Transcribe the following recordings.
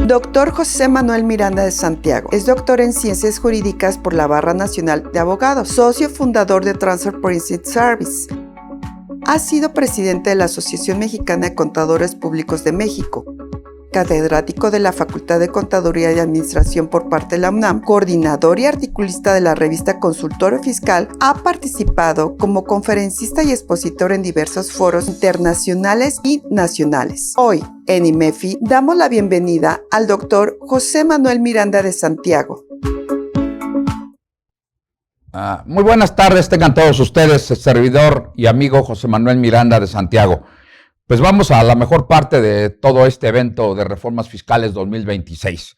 Doctor José Manuel Miranda de Santiago es doctor en Ciencias Jurídicas por la Barra Nacional de Abogados, socio fundador de Transfer Pricing Service. Ha sido presidente de la Asociación Mexicana de Contadores Públicos de México, catedrático de la Facultad de Contaduría y Administración por parte de la UNAM, coordinador y articulista de la revista Consultorio Fiscal. Ha participado como conferencista y expositor en diversos foros internacionales y nacionales. Hoy, en IMEFI, damos la bienvenida al doctor José Manuel Miranda de Santiago. Muy buenas tardes, tengan todos ustedes, servidor y amigo José Manuel Miranda de Santiago. Pues vamos a la mejor parte de todo este evento de reformas fiscales 2026.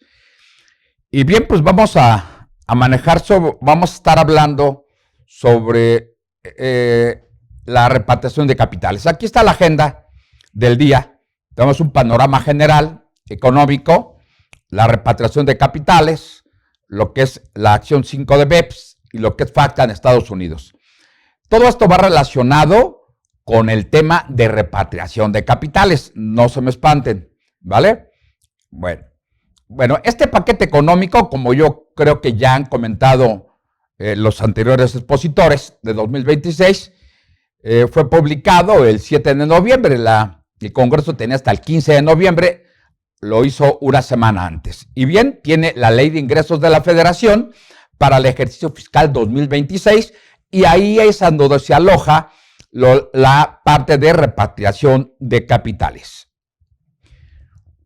Y bien, pues vamos a vamos a estar hablando sobre la repatriación de capitales. Aquí está la agenda del día. Tenemos un panorama general, económico, la repatriación de capitales, lo que es la acción 5 de BEPS y lo que es FATCA en Estados Unidos. Todo esto va relacionado con el tema de repatriación de capitales. No se me espanten, ¿vale? Bueno, este paquete económico, como yo creo que ya han comentado los anteriores expositores de 2026, fue publicado el 7 de noviembre. El Congreso tenía hasta el 15 de noviembre, lo hizo una semana antes. Y bien, tiene la Ley de Ingresos de la Federación para el ejercicio fiscal 2026, y ahí es donde se aloja la parte de repatriación de capitales.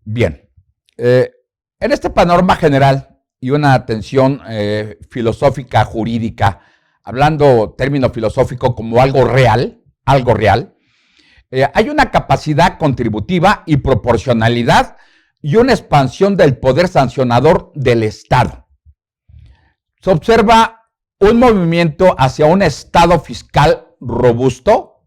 Bien, en este panorama general y una atención filosófica, jurídica, hablando término filosófico como algo real, hay una capacidad contributiva y proporcionalidad y una expansión del poder sancionador del Estado. Se observa un movimiento hacia un Estado fiscal robusto,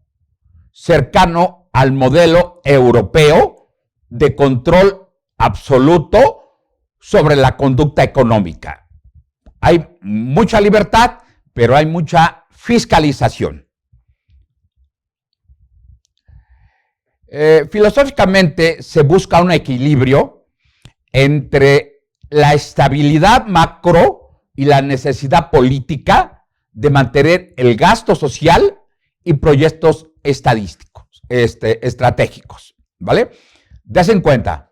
cercano al modelo europeo de control absoluto sobre la conducta económica. Hay mucha libertad, pero hay mucha fiscalización. Filosóficamente se busca un equilibrio entre la estabilidad macro y la necesidad política de mantener el gasto social y proyectos estratégicos, ¿vale? Dense en cuenta,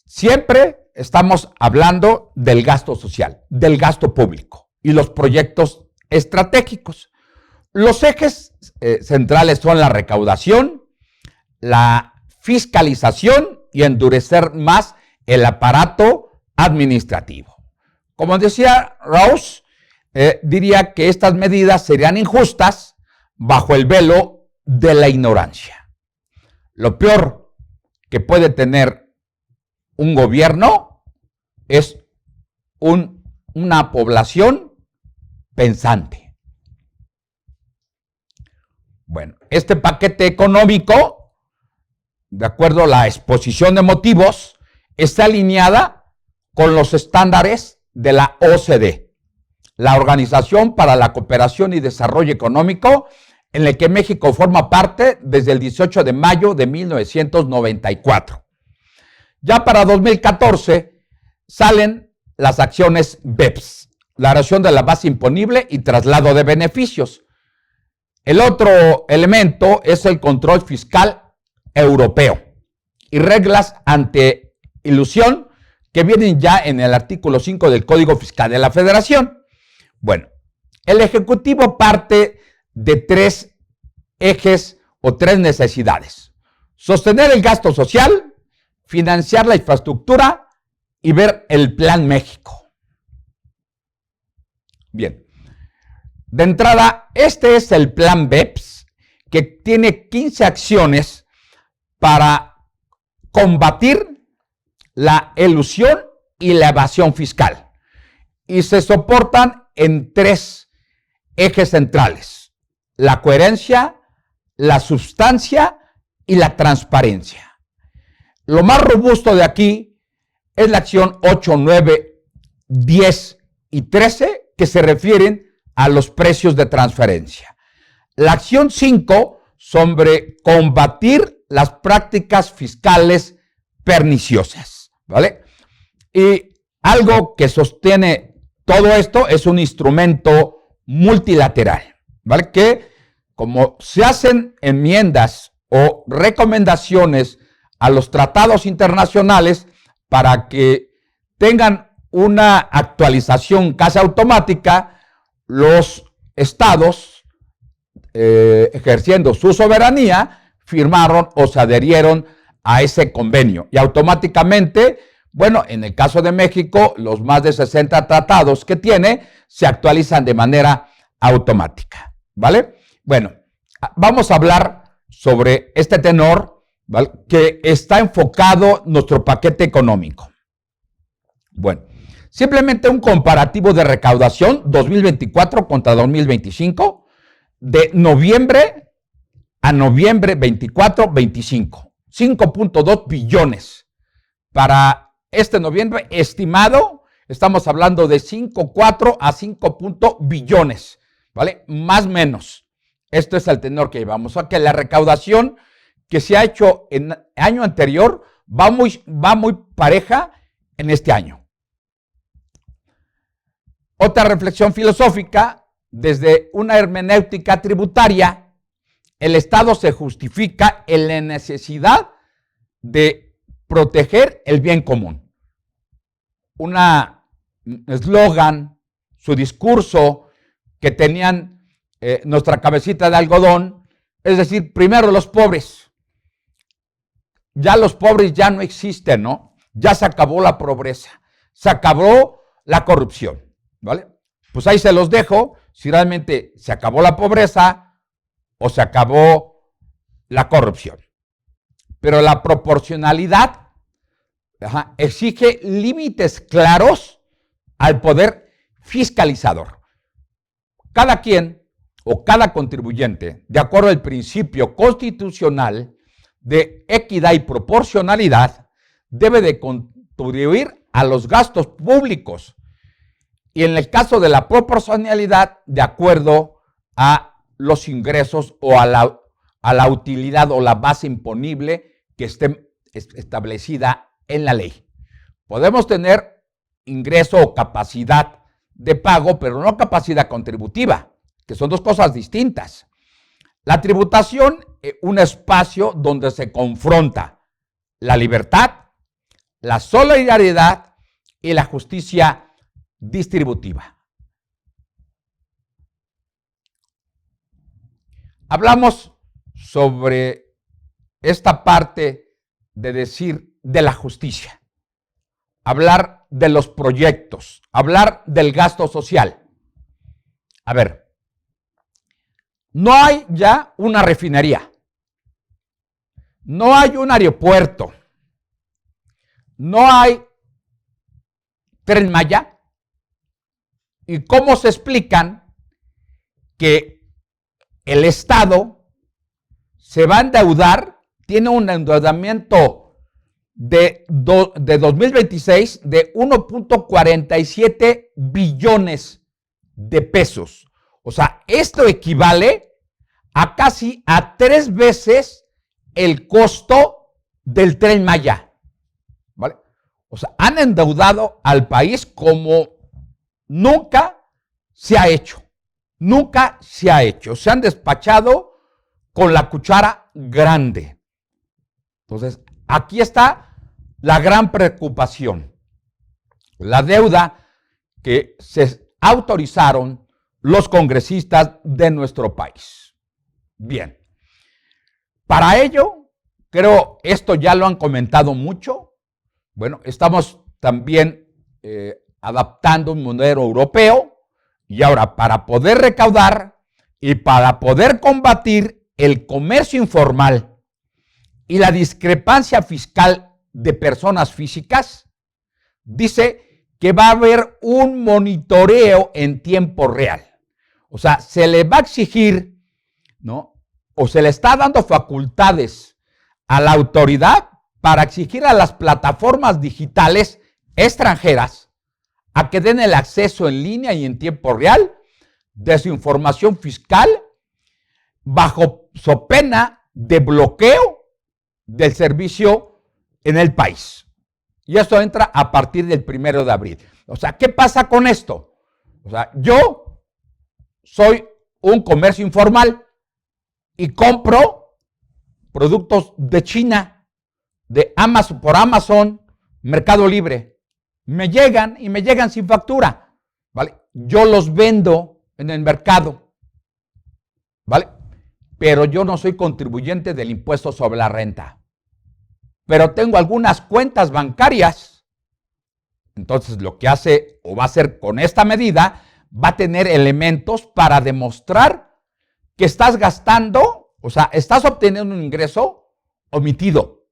siempre estamos hablando del gasto social, del gasto público y los proyectos estratégicos. Los ejes centrales son la recaudación, la fiscalización y endurecer más el aparato administrativo. Como decía Rawls, diría que estas medidas serían injustas bajo el velo de la ignorancia. Lo peor que puede tener un gobierno es una población pensante. Bueno, este paquete económico, de acuerdo a la exposición de motivos, está alineada con los estándares de la OCDE, la Organización para la Cooperación y Desarrollo Económico, en el que México forma parte desde el 18 de mayo de 1994. Ya para 2014 salen las acciones BEPS, la erosión de la base imponible y traslado de beneficios. El otro elemento es el control fiscal europeo y reglas ante ilusión que vienen ya en el artículo 5 del Código Fiscal de la Federación. Bueno, el Ejecutivo parte de tres ejes o tres necesidades: sostener el gasto social, financiar la infraestructura y ver el Plan México. Bien, de entrada, este es el Plan BEPS, que tiene 15 acciones para combatir la elusión y la evasión fiscal, y se soportan en tres ejes centrales: la coherencia, la sustancia y la transparencia. Lo más robusto de aquí es la acción 8, 9, 10 y 13, que se refieren a los precios de transferencia. La acción 5 sobre combatir las prácticas fiscales perniciosas, ¿vale? Y algo que sostiene todo esto es un instrumento multilateral, ¿vale? Que como se hacen enmiendas o recomendaciones a los tratados internacionales para que tengan una actualización casi automática, los estados, ejerciendo su soberanía, firmaron o se adherieron a ese convenio. Y automáticamente, bueno, en el caso de México, los más de 60 tratados que tiene se actualizan de manera automática, ¿vale? Bueno, vamos a hablar sobre este tenor, ¿vale?, que está enfocado nuestro paquete económico. Bueno, simplemente un comparativo de recaudación 2024 contra 2025, de noviembre a noviembre 24-25, 5.2 billones. Para este noviembre estimado, estamos hablando de 5.4 a 5 billones, ¿vale? Más o menos. Esto es el tenor que llevamos. O sea que la recaudación que se ha hecho en año anterior va muy pareja en este año. Otra reflexión filosófica, desde una hermenéutica tributaria, el Estado se justifica en la necesidad de proteger el bien común. Un eslogan, su discurso que tenían nuestra cabecita de algodón, es decir, primero los pobres. Ya los pobres ya no existen, ¿no? Ya se acabó la pobreza, se acabó la corrupción, ¿vale? Pues ahí se los dejo, si realmente se acabó la pobreza o se acabó la corrupción. Pero la proporcionalidad exige límites claros al poder fiscalizador. Cada quien o cada contribuyente, de acuerdo al principio constitucional de equidad y proporcionalidad, debe de contribuir a los gastos públicos. Y en el caso de la proporcionalidad, de acuerdo a los ingresos o a la utilidad o la base imponible que esté establecida en la ley. Podemos tener ingreso o capacidad de pago, pero no capacidad contributiva, que son dos cosas distintas. La tributación es un espacio donde se confronta la libertad, la solidaridad y la justicia distributiva. Hablamos sobre esta parte de decir de la justicia, hablar de los proyectos, hablar del gasto social. A ver, no hay ya una refinería, no hay un aeropuerto, no hay Tren Maya. ¿Y cómo se explican que el Estado se va a endeudar, tiene un endeudamiento de 2026 de 1.47 billones de pesos? O sea, esto equivale a casi a 3 veces el costo del Tren Maya, ¿vale? O sea, han endeudado al país como nunca se ha hecho. Nunca se ha hecho. Se han despachado con la cuchara grande. Entonces, aquí está la gran preocupación. La deuda que se autorizaron los congresistas de nuestro país. Bien. Para ello, creo, esto ya lo han comentado mucho. Bueno, estamos también adaptando un modelo europeo, y ahora para poder recaudar y para poder combatir el comercio informal y la discrepancia fiscal de personas físicas, dice que va a haber un monitoreo en tiempo real. O sea, se le va a exigir, ¿no?, o se le está dando facultades a la autoridad para exigir a las plataformas digitales extranjeras a que den el acceso en línea y en tiempo real de su información fiscal bajo so pena de bloqueo del servicio en el país. Y esto entra a partir del 1 de abril. O sea, ¿qué pasa con esto? O sea, yo soy un comercio informal y compro productos de China, de Amazon, por Amazon, Mercado Libre. Me llegan sin factura, ¿vale? Yo los vendo en el mercado, ¿vale? Pero yo no soy contribuyente del impuesto sobre la renta. Pero tengo algunas cuentas bancarias. Entonces, lo que hace o va a hacer con esta medida, va a tener elementos para demostrar que estás gastando, o sea, estás obteniendo un ingreso omitido,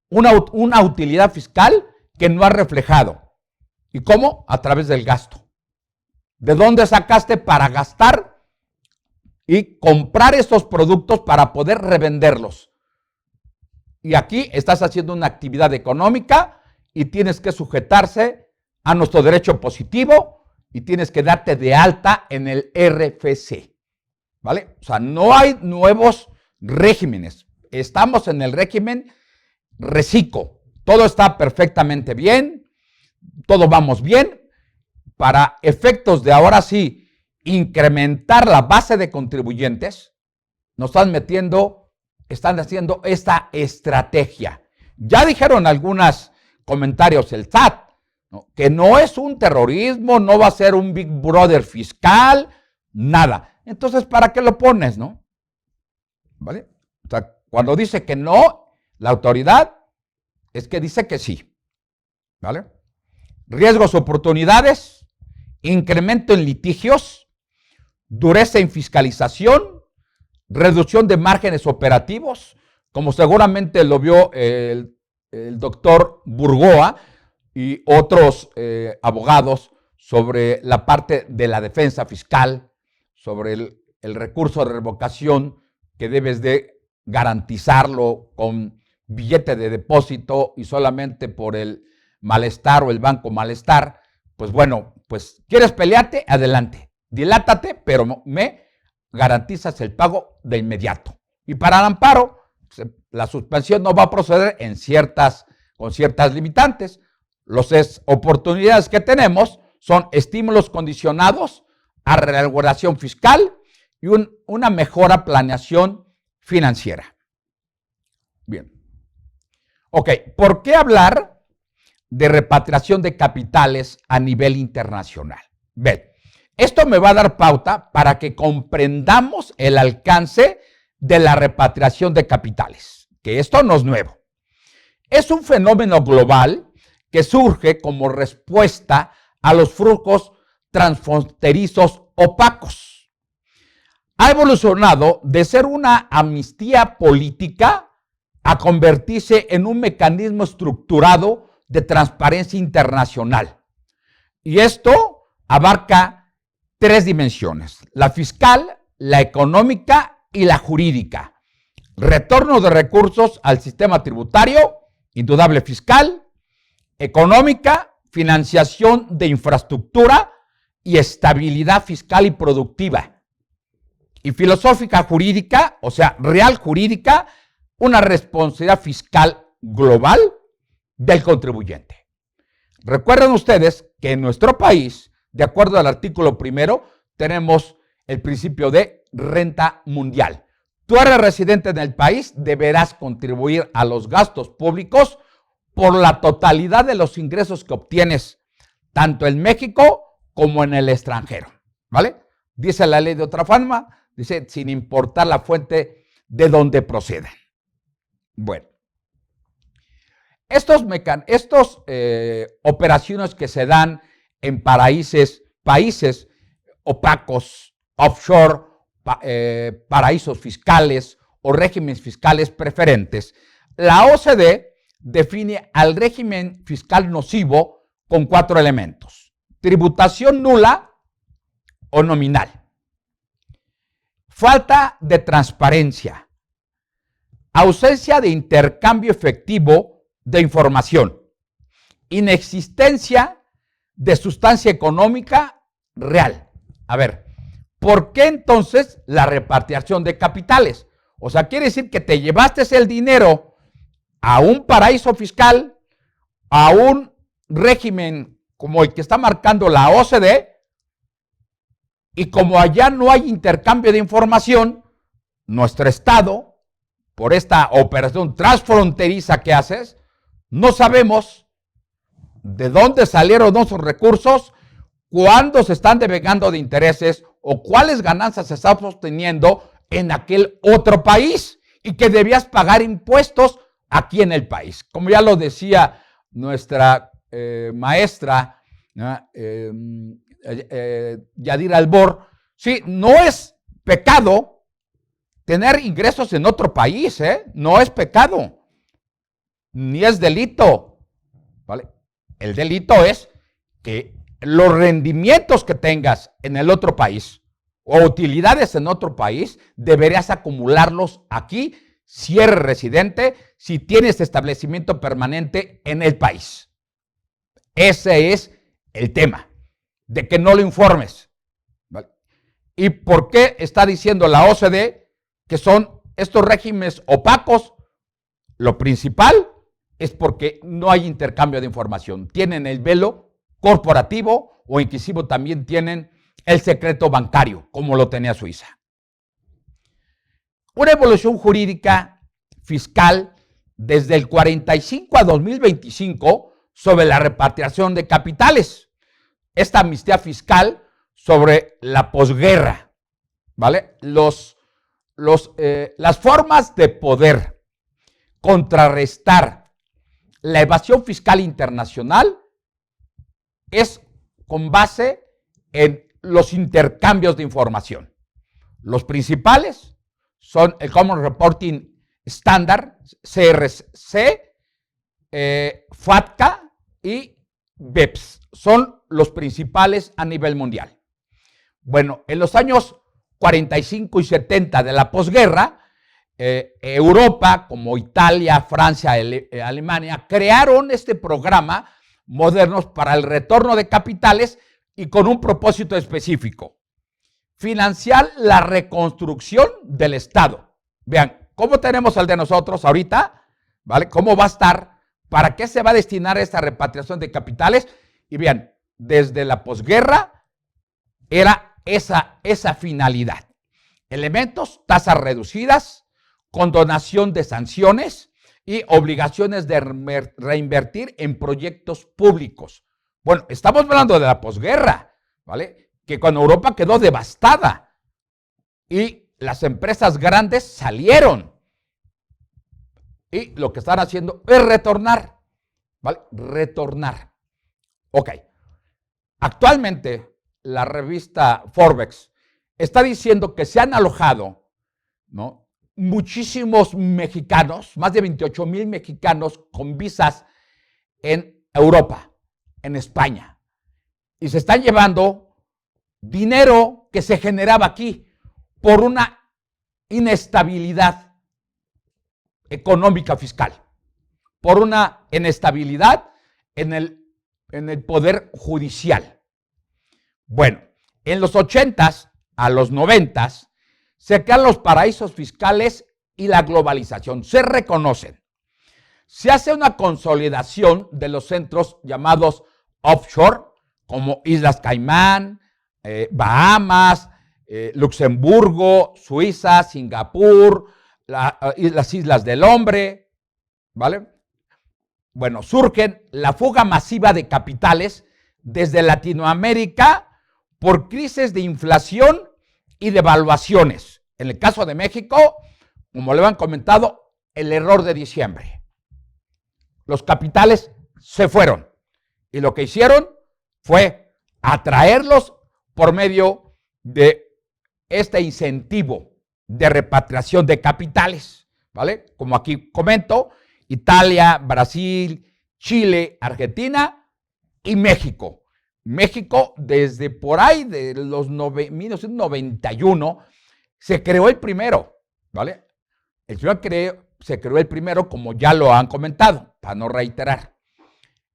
una utilidad fiscal que no has reflejado. ¿Y cómo? A través del gasto. ¿De dónde sacaste para gastar y comprar estos productos para poder revenderlos? Y aquí estás haciendo una actividad económica y tienes que sujetarse a nuestro derecho positivo y tienes que darte de alta en el RFC, ¿vale? O sea, no hay nuevos regímenes. Estamos en el régimen reciclo. Todo está perfectamente bien, todo vamos bien. Para efectos de ahora sí incrementar la base de contribuyentes, nos están haciendo esta estrategia. Ya dijeron algunos comentarios el SAT, ¿no? Que no es un terrorismo, no va a ser un Big Brother fiscal, nada. Entonces, ¿para qué lo pones, no? ¿Vale? O sea, cuando dice que no, la autoridad es que dice que sí. ¿Vale? Riesgos, oportunidades, incremento en litigios, dureza en fiscalización, reducción de márgenes operativos, como seguramente lo vio el doctor Burgoa y otros abogados sobre la parte de la defensa fiscal, sobre el recurso de revocación que debes de garantizarlo con billete de depósito y solamente por el malestar o el banco malestar. Pues bueno, pues quieres pelearte, adelante, dilátate, pero me garantizas el pago de inmediato. Y para el amparo, la suspensión no va a proceder con ciertas limitantes. Las oportunidades que tenemos son estímulos condicionados a reelaboración fiscal y una mejora planeación financiera. Bien. Ok, ¿por qué hablar de repatriación de capitales a nivel internacional? Ven, esto me va a dar pauta para que comprendamos el alcance de la repatriación de capitales, que esto no es nuevo. Es un fenómeno global que surge como respuesta a los flujos transfronterizos opacos. Ha evolucionado de ser una amnistía política a convertirse en un mecanismo estructurado de transparencia internacional. Y esto abarca 3 dimensiones: la fiscal, la económica y la jurídica. Retorno de recursos al sistema tributario, indudable fiscal, económica, financiación de infraestructura y estabilidad fiscal y productiva. Y filosófica jurídica, o sea, real jurídica, una responsabilidad fiscal global del contribuyente. Recuerden ustedes que en nuestro país, de acuerdo al artículo 1, tenemos el principio de renta mundial. Tú eres residente en el país, deberás contribuir a los gastos públicos por la totalidad de los ingresos que obtienes, tanto en México como en el extranjero, ¿vale? Dice la ley de otra forma, dice, sin importar la fuente de donde proceden. Bueno, estos operaciones que se dan en países opacos, offshore, paraísos fiscales o regímenes fiscales preferentes, la OCDE define al régimen fiscal nocivo con 4 elementos: tributación nula o nominal, falta de transparencia, ausencia de intercambio efectivo de información, inexistencia de sustancia económica real. A ver, ¿por qué entonces la repatriación de capitales? O sea, quiere decir que te llevaste el dinero a un paraíso fiscal, a un régimen como el que está marcando la OCDE, y como allá no hay intercambio de información, nuestro Estado, por esta operación transfronteriza que haces, no sabemos de dónde salieron esos recursos, cuándo se están devengando de intereses o cuáles ganancias se están obteniendo en aquel otro país y que debías pagar impuestos aquí en el país. Como ya lo decía nuestra maestra, Yadira Albor, sí, no es pecado tener ingresos en otro país, no es pecado, ni es delito, ¿vale? El delito es que los rendimientos que tengas en el otro país o utilidades en otro país, deberías acumularlos aquí si eres residente, si tienes establecimiento permanente en el país. Ese es el tema, de que no lo informes, ¿vale? ¿Y por qué está diciendo la OCDE que son estos regímenes opacos? Lo principal es porque no hay intercambio de información. Tienen el velo corporativo o inclusive también tienen el secreto bancario, como lo tenía Suiza. Una evolución jurídica fiscal desde el 45 a 2025 sobre la repatriación de capitales. Esta amnistía fiscal sobre la posguerra, ¿vale? Las formas de poder contrarrestar la evasión fiscal internacional es con base en los intercambios de información. Los principales son el Common Reporting Standard, CRC, FATCA y BEPS. Son los principales a nivel mundial. Bueno, en los años 45 y 70 de la posguerra, Europa, como Italia, Francia, Alemania, crearon este programa modernos para el retorno de capitales y con un propósito específico: financiar la reconstrucción del Estado. Vean, ¿cómo tenemos el de nosotros ahorita? ¿Vale? ¿Cómo va a estar? ¿Para qué se va a destinar esta repatriación de capitales? Y vean, desde la posguerra era esa finalidad. Elementos, tasas reducidas, condonación de sanciones y obligaciones de reinvertir en proyectos públicos. Bueno, estamos hablando de la posguerra, ¿vale? Que cuando Europa quedó devastada y las empresas grandes salieron. Y lo que están haciendo es retornar, ¿vale? Retornar. Ok. Actualmente, la revista Forbes está diciendo que se han alojado, ¿no?, muchísimos mexicanos, más de 28,000 mexicanos con visas en Europa, en España. Y se están llevando dinero que se generaba aquí por una inestabilidad económica fiscal, por una inestabilidad en el poder judicial. Bueno, en los 80s a los 90s se crean los paraísos fiscales y la globalización. Se reconocen. Se hace una consolidación de los centros llamados offshore, como Islas Caimán, Bahamas, Luxemburgo, Suiza, Singapur, las Islas del Hombre, ¿vale? Bueno, surgen la fuga masiva de capitales desde Latinoamérica por crisis de inflación y devaluaciones. En el caso de México, como le han comentado, el error de diciembre. Los capitales se fueron y lo que hicieron fue atraerlos por medio de este incentivo de repatriación de capitales, ¿vale? Como aquí comento, Italia, Brasil, Chile, Argentina y México. México, desde por ahí de los 1991, se creó el primero, ¿vale? Se creó el primero, como ya lo han comentado, para no reiterar.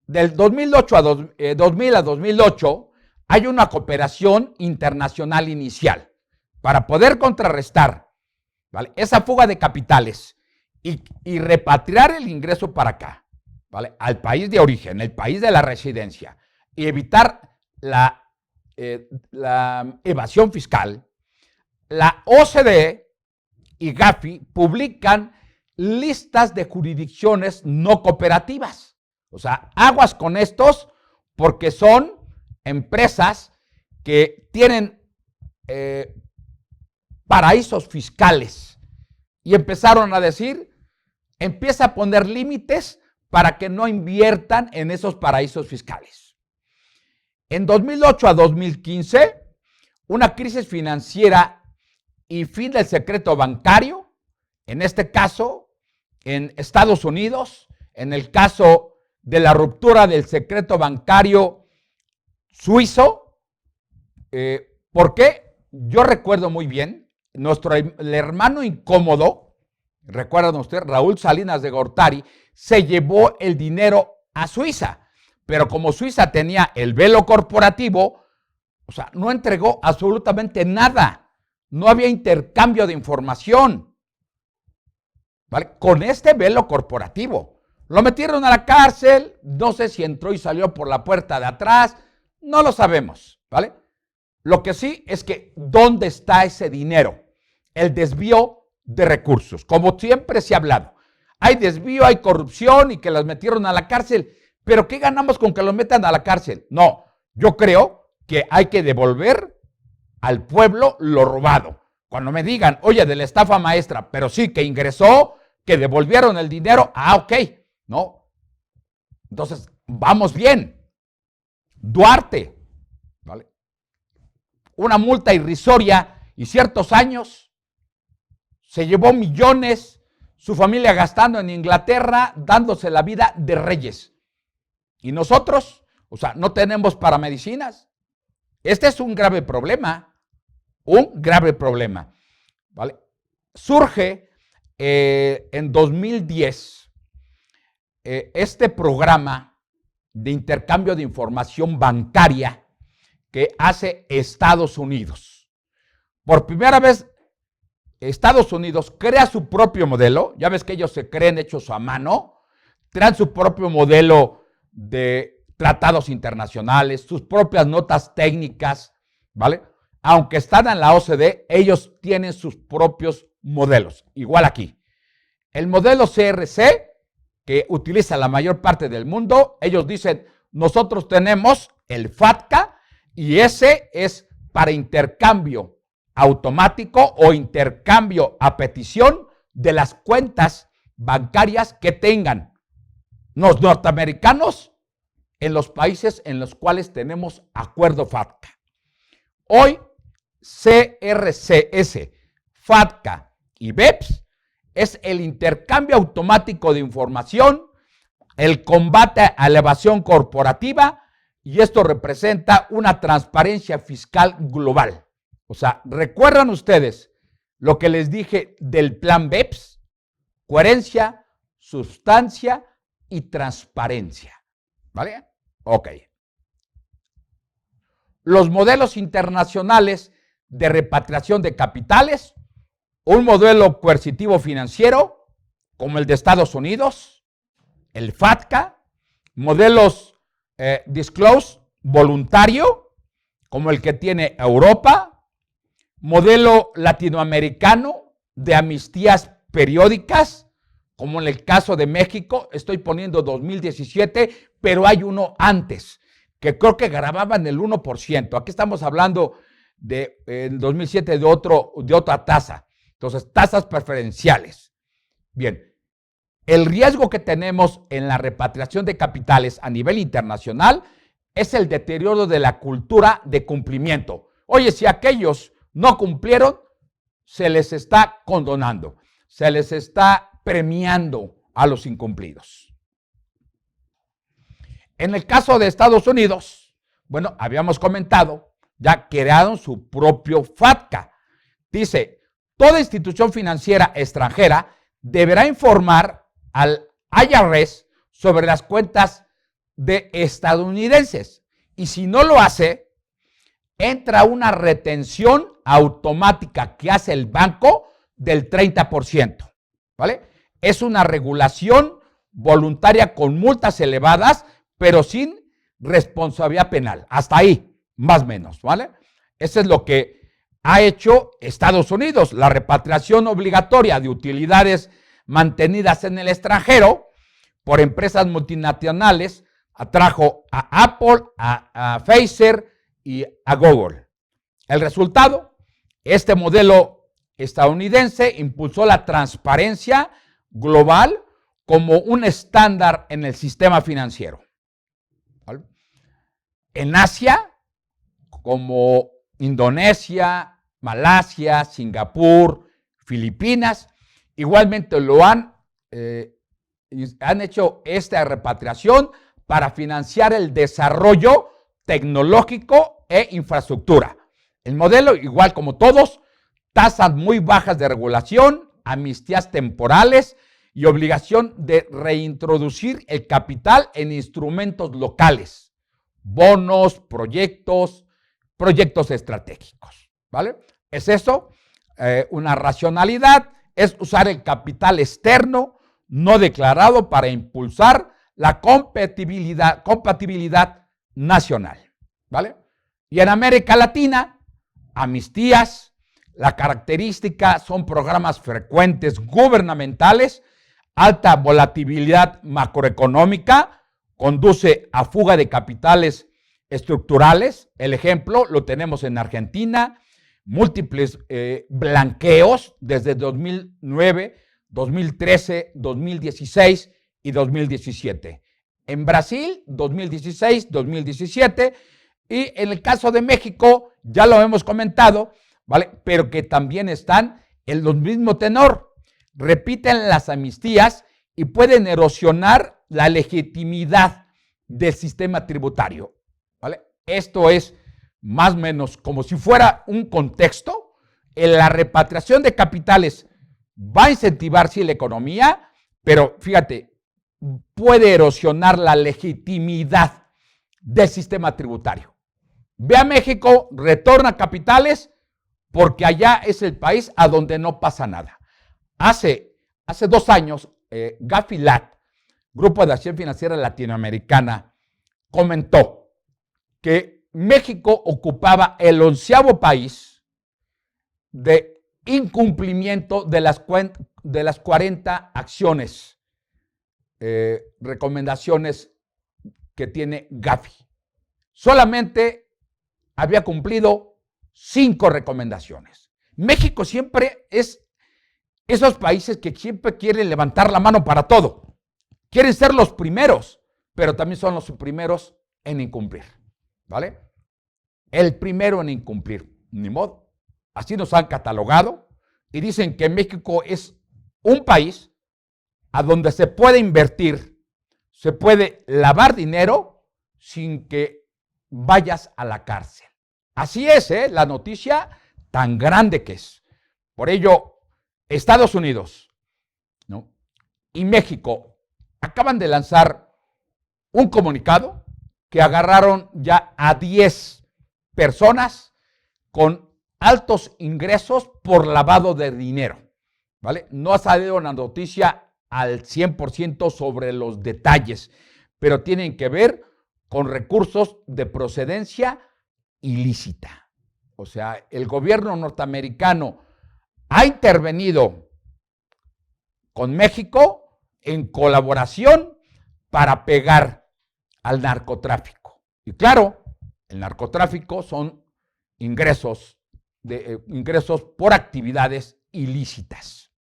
Del 2000 a 2008 hay una cooperación internacional inicial para poder contrarrestar, ¿vale?, esa fuga de capitales y repatriar el ingreso para acá, ¿vale?, al país de origen, el país de la residencia, y evitar la evasión fiscal, la OCDE y Gafi publican listas de jurisdicciones no cooperativas. O sea, aguas con estos porque son empresas que tienen paraísos fiscales. Y empezaron a decir, empieza a poner límites para que no inviertan en esos paraísos fiscales. En 2008 a 2015, una crisis financiera y fin del secreto bancario, en este caso, en Estados Unidos, en el caso de la ruptura del secreto bancario suizo. ¿Por qué? Yo recuerdo muy bien, el hermano incómodo, recuerdan ustedes, Raúl Salinas de Gortari, se llevó el dinero a Suiza, pero como Suiza tenía el velo corporativo, o sea, no entregó absolutamente nada, no había intercambio de información, ¿vale?, con este velo corporativo. Lo metieron a la cárcel, no sé si entró y salió por la puerta de atrás, no lo sabemos, ¿vale? Lo que sí es que, ¿dónde está ese dinero? El desvío de recursos, como siempre se ha hablado. Hay desvío, hay corrupción y que las metieron a la cárcel, pero ¿qué ganamos con que los metan a la cárcel? No, yo creo que hay que devolver al pueblo lo robado. Cuando me digan, oye, de la estafa maestra, pero sí que ingresó, que devolvieron el dinero, ok, ¿no? Entonces, vamos bien. Duarte, ¿vale?, una multa irrisoria y ciertos años, se llevó millones, su familia gastando en Inglaterra, dándose la vida de reyes. Y nosotros, o sea, no tenemos para medicinas. Este es un grave problema, ¿vale? Surge en 2010 este programa de intercambio de información bancaria que hace Estados Unidos. Por primera vez, Estados Unidos crea su propio modelo. Ya ves que ellos se creen hechos a mano, crean su propio modelo de tratados internacionales, sus propias notas técnicas, ¿vale? Aunque están en la OCDE, ellos tienen sus propios modelos. Igual aquí. El modelo CRC, que utiliza la mayor parte del mundo, ellos dicen, nosotros tenemos el FATCA, y ese es para intercambio automático o intercambio a petición de las cuentas bancarias que tengan los norteamericanos en los países en los cuales tenemos acuerdo FATCA. Hoy, CRCS, FATCA y BEPS es el intercambio automático de información, el combate a la evasión corporativa, y esto representa una transparencia fiscal global. O sea, ¿recuerdan ustedes lo que les dije del plan BEPS? Coherencia, sustancia y transparencia. ¿Vale? Ok. Los modelos internacionales de repatriación de capitales, un modelo coercitivo financiero como el de Estados Unidos, el FATCA, modelos disclose voluntario como el que tiene Europa, modelo latinoamericano de amnistías periódicas como en el caso de México. Estoy poniendo 2017, pero hay uno antes que creo que grababan el 1%. Aquí estamos hablando de en 2007 de otra tasa. Entonces, tasas preferenciales. Bien, el riesgo que tenemos en la repatriación de capitales a nivel internacional es el deterioro de la cultura de cumplimiento. Oye, si aquellos no cumplieron, se les está condonando, se les está premiando a los incumplidos. En el caso de Estados Unidos, bueno, habíamos comentado, ya crearon su propio FATCA. Dice, toda institución financiera extranjera deberá informar al IRS sobre las cuentas de estadounidenses. Y si no lo hace, entra una retención automática que hace el banco del 30%. ¿Vale? Es una regulación voluntaria con multas elevadas, pero sin responsabilidad penal. Hasta ahí, más o menos, ¿vale? Eso es lo que ha hecho Estados Unidos. La repatriación obligatoria de utilidades mantenidas en el extranjero por empresas multinacionales atrajo a Apple, a Pfizer y a Google. El resultado, este modelo estadounidense impulsó la transparencia global como un estándar en el sistema financiero. ¿Vale? En Asia, como Indonesia, Malasia, Singapur, Filipinas, igualmente lo han hecho esta repatriación para financiar el desarrollo tecnológico e infraestructura. El modelo, igual como todos, tasas muy bajas de regulación, amnistías temporales y obligación de reintroducir el capital en instrumentos locales, bonos, proyectos estratégicos, ¿vale? Es eso, una racionalidad, es usar el capital externo no declarado para impulsar la compatibilidad nacional, ¿vale? Y en América Latina, amnistías, la característica son programas frecuentes gubernamentales, alta volatilidad macroeconómica, conduce a fuga de capitales estructurales. El ejemplo lo tenemos en Argentina, múltiples blanqueos desde 2009, 2013, 2016 y 2017. En Brasil, 2016, 2017, y en el caso de México, ya lo hemos comentado, ¿vale? Pero que también están en el mismo tenor. Repiten las amnistías y pueden erosionar la legitimidad del sistema tributario, ¿vale? Esto es más o menos como si fuera un contexto. En la repatriación de capitales va a incentivar, sí, la economía, pero fíjate, puede erosionar la legitimidad del sistema tributario. Ve a México, retorna capitales, porque allá es el país a donde no pasa nada. Hace 2 años, Gafilat, Grupo de Acción Financiera Latinoamericana, comentó que México ocupaba el 11º país de incumplimiento de las 40 acciones, recomendaciones que tiene Gafi. Solamente había cumplido 5 recomendaciones. México siempre es esos países que siempre quieren levantar la mano para todo. Quieren ser los primeros, pero también son los primeros en incumplir, ¿vale? El primero en incumplir, ni modo. Así nos han catalogado y dicen que México es un país a donde se puede invertir, se puede lavar dinero sin que vayas a la cárcel. Así es, la noticia tan grande que es. Por ello, Estados Unidos, ¿no?, y México acaban de lanzar un comunicado que agarraron ya a 10 personas con altos ingresos por lavado de dinero, ¿vale? No ha salido una noticia al 100% sobre los detalles, pero tienen que ver con recursos de procedencia ilícita. O sea, el gobierno norteamericano ha intervenido con México en colaboración para pegar al narcotráfico. Y claro, el narcotráfico son ingresos por actividades ilícitas.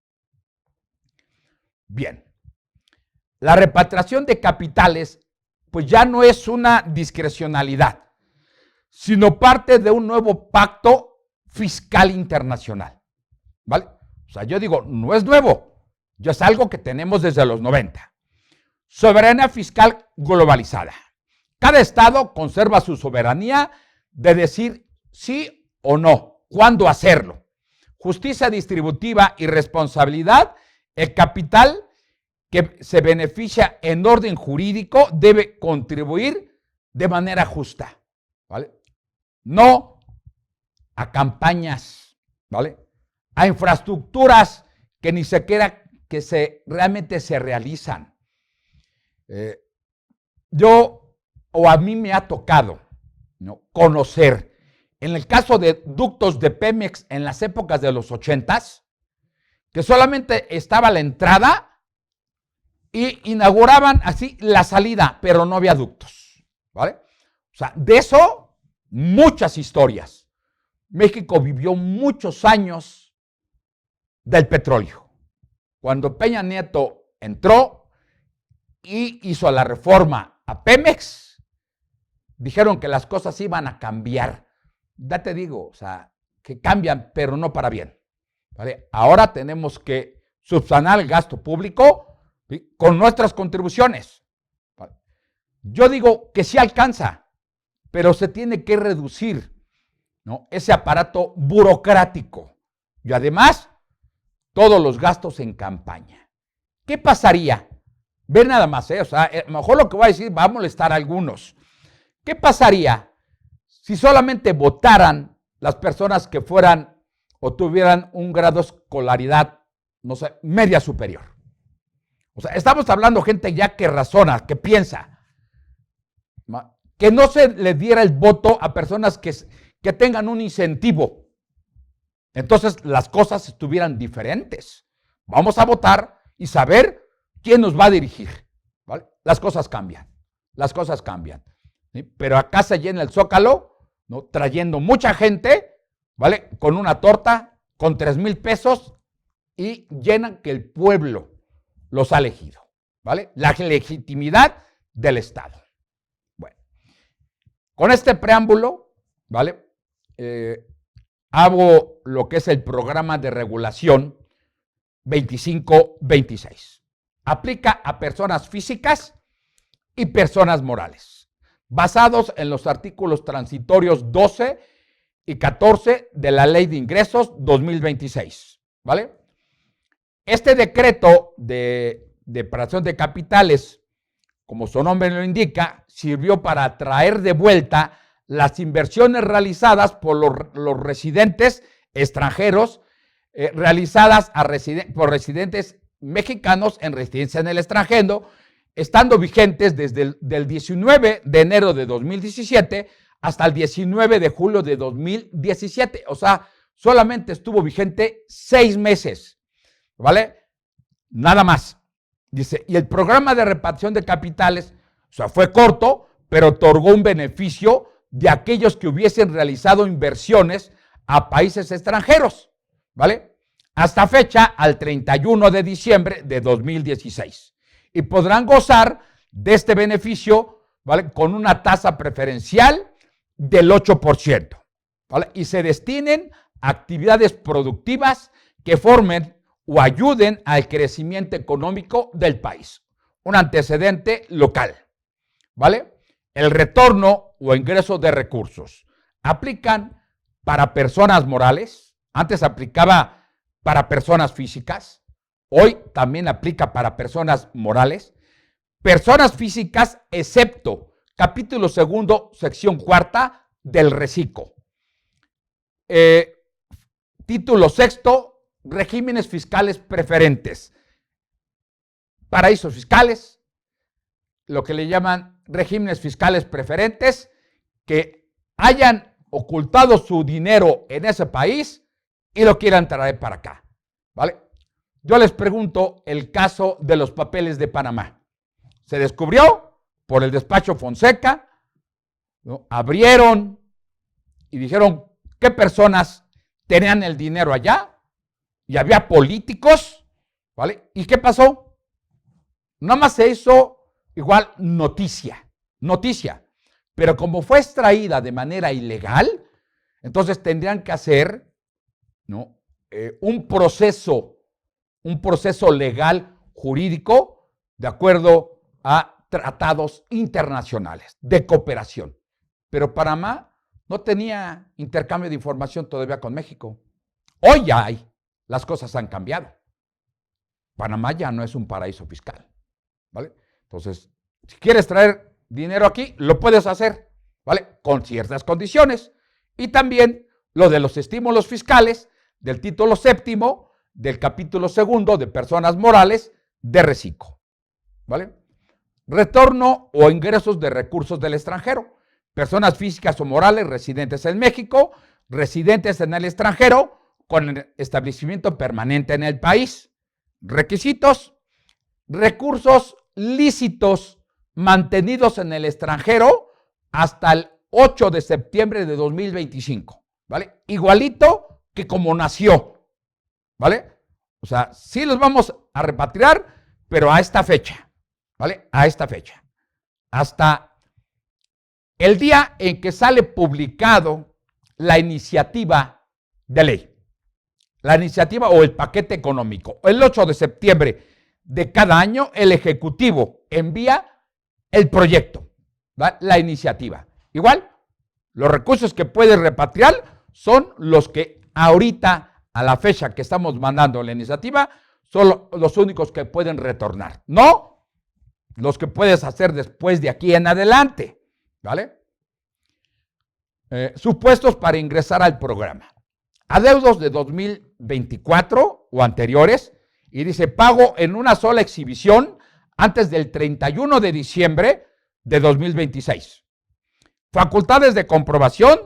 Bien, la repatriación de capitales pues ya no es una discrecionalidad, sino parte de un nuevo pacto fiscal internacional, ¿vale? O sea, yo digo, no es nuevo, ya es algo que tenemos desde los 90. Soberanía fiscal globalizada. Cada estado conserva su soberanía de decir sí o no, cuándo hacerlo. Justicia distributiva y responsabilidad. El capital que se beneficia en orden jurídico debe contribuir de manera justa, ¿vale? No a campañas, ¿vale?, a infraestructuras que ni siquiera realmente se realizan. A mí me ha tocado, ¿no?, conocer, en el caso de ductos de Pemex en las épocas de los 80s, que solamente estaba la entrada y inauguraban así la salida, pero no había ductos, ¿vale? O sea, de eso, muchas historias. México vivió muchos años del petróleo. Cuando Peña Nieto entró y hizo la reforma a Pemex, dijeron que las cosas iban a cambiar. Ya te digo, o sea, que cambian, pero no para bien, ¿vale? Ahora tenemos que subsanar el gasto público, ¿sí?, con nuestras contribuciones, ¿vale? Yo digo que sí alcanza, pero se tiene que reducir, ¿no?, ese aparato burocrático y además todos los gastos en campaña. ¿Qué pasaría? Ve nada más, o sea, a lo mejor lo que voy a decir va a molestar a algunos. ¿Qué pasaría si solamente votaran las personas que fueran o tuvieran un grado de escolaridad, no sé, media superior? O sea, estamos hablando de gente ya que razona, que piensa. Que no se le diera el voto a personas que tengan un incentivo. Entonces las cosas estuvieran diferentes. Vamos a votar y saber quién nos va a dirigir, ¿vale? Las cosas cambian, ¿sí? Pero acá se llena el Zócalo, ¿no?, trayendo mucha gente, ¿vale?, con una torta, con 3,000 pesos y llenan que el pueblo los ha elegido, ¿vale? La legitimidad del Estado. Bueno, con este preámbulo, ¿vale?, hago lo que es el programa de regulación 2526. Aplica a personas físicas y personas morales, basados en los artículos transitorios 12 y 14 de la Ley de Ingresos 2026, ¿vale? Este decreto de separación de capitales, como su nombre lo indica, sirvió para atraer de vuelta las inversiones realizadas por los residentes extranjeros, realizadas por residentes mexicanos en residencia en el extranjero, estando vigentes desde el 19 de enero de 2017 hasta el 19 de julio de 2017. O sea, solamente estuvo vigente 6 meses, ¿vale? Nada más. Dice, y el programa de repartición de capitales, o sea, fue corto, pero otorgó un beneficio de aquellos que hubiesen realizado inversiones a países extranjeros, ¿vale? Hasta fecha, al 31 de diciembre de 2016. Y podrán gozar de este beneficio, ¿vale?, con una tasa preferencial del 8%, ¿vale? Y se destinen a actividades productivas que formen o ayuden al crecimiento económico del país. Un antecedente local, ¿vale? El retorno o ingreso de recursos. Aplican para personas morales. Antes aplicaba para personas físicas. Hoy también aplica para personas morales. Personas físicas, excepto capítulo 2, sección 4 del RECICO. Título 6, regímenes fiscales preferentes. Paraísos fiscales, lo que le llaman regímenes fiscales preferentes, que hayan ocultado su dinero en ese país y lo quieran traer para acá, ¿vale? Yo les pregunto el caso de los papeles de Panamá. Se descubrió por el despacho Fonseca, ¿no? Abrieron y dijeron qué personas tenían el dinero allá y había políticos, ¿vale? ¿Y qué pasó? Nada más se hizo igual noticia, pero como fue extraída de manera ilegal, entonces tendrían que hacer, ¿no?, un proceso legal jurídico de acuerdo a tratados internacionales de cooperación. Pero Panamá no tenía intercambio de información todavía con México. Hoy ya hay, las cosas han cambiado. Panamá ya no es un paraíso fiscal, ¿vale? Entonces, si quieres traer dinero aquí, lo puedes hacer, ¿vale?, con ciertas condiciones. Y también lo de los estímulos fiscales del título 7 del capítulo 2 de personas morales de RECICO, ¿vale? retorno o ingresos de recursos del extranjero. Personas físicas o morales residentes en México, residentes en el extranjero, con establecimiento permanente en el país. Requisitos: recursos lícitos mantenidos en el extranjero hasta el 8 de septiembre de 2025, ¿vale? Igualito que como nació, ¿vale? O sea, sí los vamos a repatriar, pero a esta fecha, ¿vale? A esta fecha. Hasta el día en que sale publicado la iniciativa de ley, la iniciativa o el paquete económico. El 8 de septiembre de cada año, el Ejecutivo envía el proyecto, ¿vale? La iniciativa. Igual, los recursos que puedes repatriar son los que ahorita, a la fecha que estamos mandando la iniciativa, son los únicos que pueden retornar. No los que puedes hacer después de aquí en adelante, ¿vale? Supuestos para ingresar al programa. Adeudos de 2024 o anteriores, y dice pago en una sola exhibición antes del 31 de diciembre de 2026. Facultades de comprobación,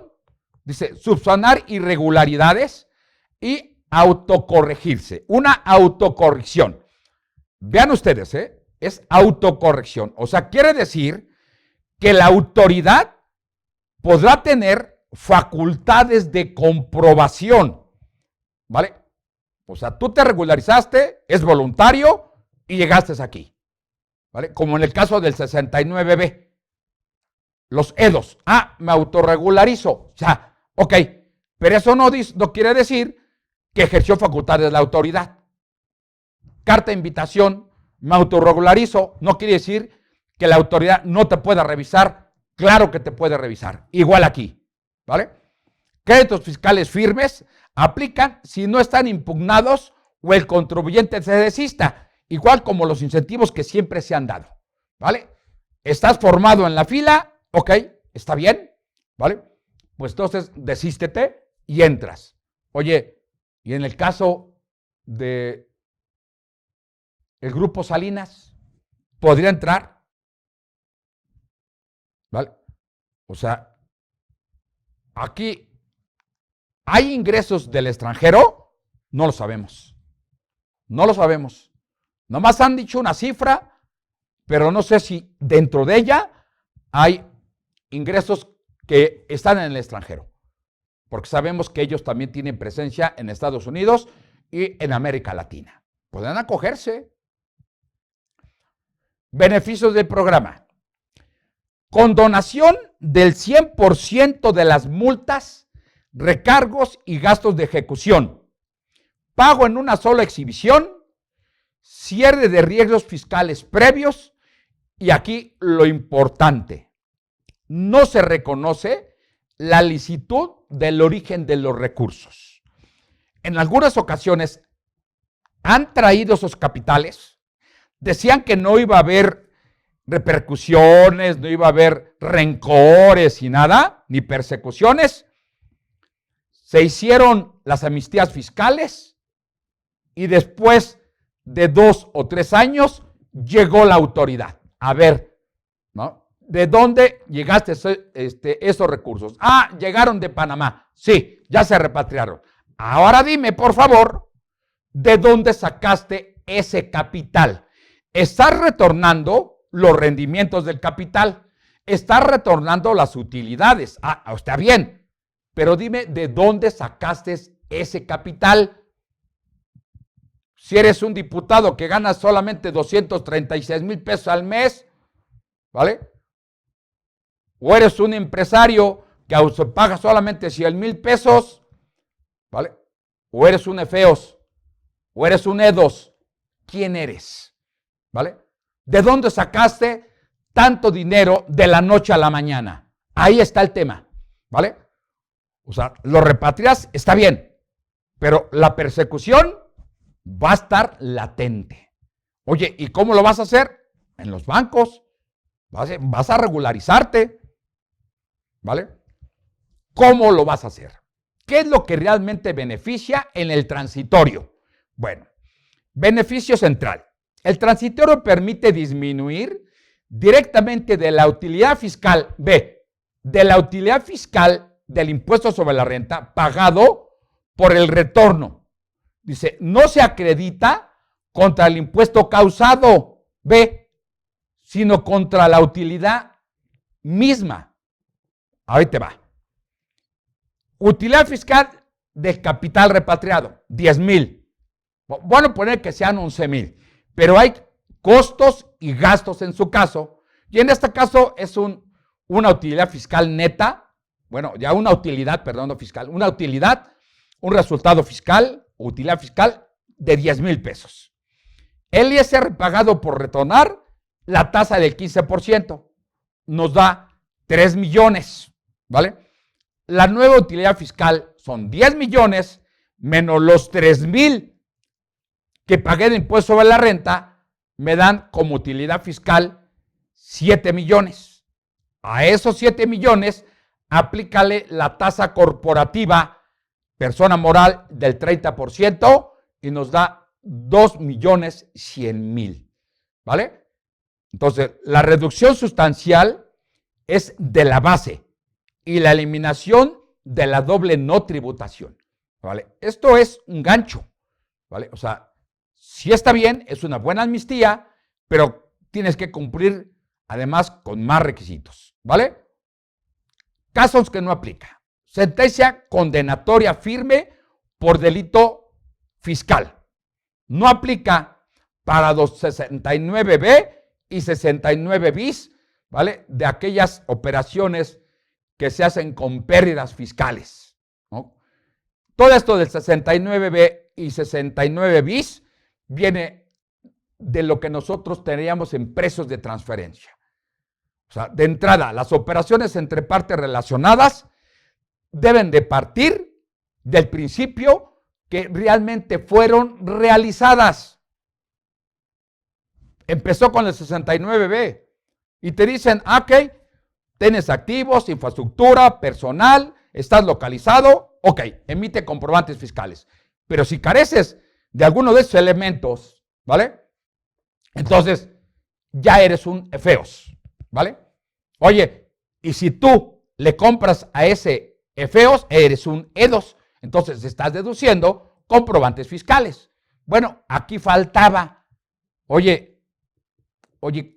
dice subsanar irregularidades y autocorregirse. Una autocorrección. Vean ustedes, es autocorrección. O sea, quiere decir que la autoridad podrá tener facultades de comprobación, ¿vale? O sea, tú te regularizaste, es voluntario y llegaste aquí, ¿vale? Como en el caso del 69B. Los EDOS. Me autorregularizo. O sea, ok, pero eso no quiere decir que ejerció facultades de la autoridad. Carta de invitación, me autorregularizo, no quiere decir que la autoridad no te pueda revisar. Claro que te puede revisar. Igual aquí, ¿vale? Créditos fiscales firmes aplican si no están impugnados o el contribuyente se desista, igual como los incentivos que siempre se han dado, ¿vale? Estás formado en la fila, ok, está bien, ¿vale? Pues entonces desístete y entras. Oye, y en el caso de el grupo Salinas, ¿podría entrar? ¿Vale? O sea, aquí ¿hay ingresos del extranjero? No lo sabemos. No lo sabemos. Nomás han dicho una cifra, pero no sé si dentro de ella hay ingresos que están en el extranjero. Porque sabemos que ellos también tienen presencia en Estados Unidos y en América Latina. Pueden acogerse. Beneficios del programa. Condonación del 100% de las multas, recargos y gastos de ejecución. Pago en una sola exhibición. Cierre de riesgos fiscales previos. Y aquí lo importante. No se reconoce la licitud del origen de los recursos. En algunas ocasiones han traído esos capitales. Decían que no iba a haber repercusiones, no iba a haber rencores y nada, ni persecuciones. Se hicieron las amnistías fiscales y después de 2 o 3 años llegó la autoridad. A ver, ¿no? ¿De dónde llegaste esos recursos? Llegaron de Panamá. Sí, ya se repatriaron. Ahora dime, por favor, ¿de dónde sacaste ese capital? ¿Estás retornando los rendimientos del capital? ¿Estás retornando las utilidades? Está bien, pero dime de dónde sacaste ese capital. Si eres un diputado que gana solamente 236,000 pesos al mes, ¿vale? O eres un empresario que paga solamente 100,000 pesos, ¿vale? O eres un EFEOS, o eres un EDOS. ¿Quién eres? ¿Vale? ¿De dónde sacaste tanto dinero de la noche a la mañana? Ahí está el tema, ¿vale? O sea, lo repatrias, está bien, pero la persecución va a estar latente. Oye, ¿y cómo lo vas a hacer? En los bancos. Vas a regularizarte, ¿vale? ¿Cómo lo vas a hacer? ¿Qué es lo que realmente beneficia en el transitorio? Bueno, beneficio central. El transitorio permite disminuir directamente de la utilidad fiscal, de la utilidad fiscal del impuesto sobre la renta pagado por el retorno. Dice, no se acredita contra el impuesto causado, sino contra la utilidad misma. Ahí te va. Utilidad fiscal del capital repatriado, 10,000. Bueno, poner que sean 11,000, pero hay costos y gastos en su caso, y en este caso es una utilidad fiscal neta, bueno, ya una utilidad, perdón, no fiscal, una utilidad, un resultado fiscal, utilidad fiscal de 10,000 pesos. El ISR pagado por retornar, la tasa del 15%, nos da 3 millones, ¿vale? La nueva utilidad fiscal son 10 millones menos los 3,000 que pagué de impuesto sobre la renta, me dan como utilidad fiscal 7 millones. A esos 7 millones, aplícale la tasa corporativa, persona moral, del 30% y nos da 2,100,000, ¿vale? Entonces, la reducción sustancial es de la base y la eliminación de la doble no tributación, ¿vale? Esto es un gancho, ¿vale? O sea, si está bien, es una buena amnistía, pero tienes que cumplir además con más requisitos, ¿vale? Casos que no aplica. Sentencia condenatoria firme por delito fiscal. No aplica para los 69B y 69 bis, ¿vale? De aquellas operaciones que se hacen con pérdidas fiscales, ¿no? Todo esto del 69B y 69 bis viene de lo que nosotros teníamos en precios de transferencia. O sea, de entrada, las operaciones entre partes relacionadas deben de partir del principio que realmente fueron realizadas. Empezó con el 69B y te dicen, ok, tienes activos, infraestructura, personal, estás localizado, ok, emite comprobantes fiscales. Pero si careces de alguno de esos elementos, ¿vale? Entonces, ya eres un efeos, ¿vale? Oye, y si tú le compras a ese efeos, eres un EDOS, entonces estás deduciendo comprobantes fiscales. Bueno, aquí faltaba, oye,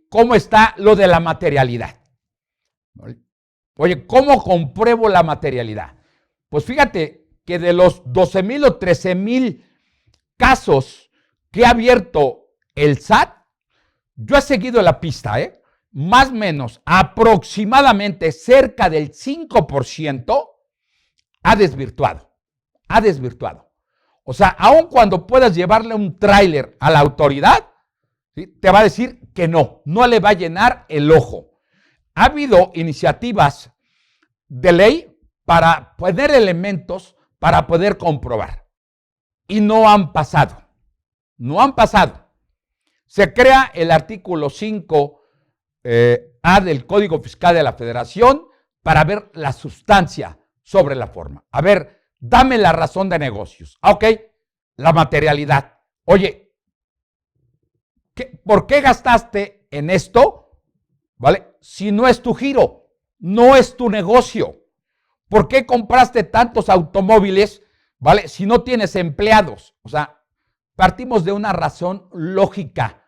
¿cómo está lo de la materialidad? Oye, ¿cómo compruebo la materialidad? Pues fíjate que de los 12,000 o 13,000 casos que ha abierto el SAT, yo he seguido la pista, más o menos, aproximadamente cerca del 5% ha desvirtuado. O sea, aun cuando puedas llevarle un tráiler a la autoridad, ¿sí?, te va a decir que no le va a llenar el ojo. Ha habido iniciativas de ley para poner elementos para poder comprobar y no han pasado. Se crea el artículo 5A del Código Fiscal de la Federación para ver la sustancia sobre la forma. A ver, dame la razón de negocios. Ok, la materialidad. Oye, ¿por qué gastaste en esto? ¿Vale? Si no es tu giro, no es tu negocio. ¿Por qué compraste tantos automóviles? ¿Vale? Si no tienes empleados. O sea, partimos de una razón lógica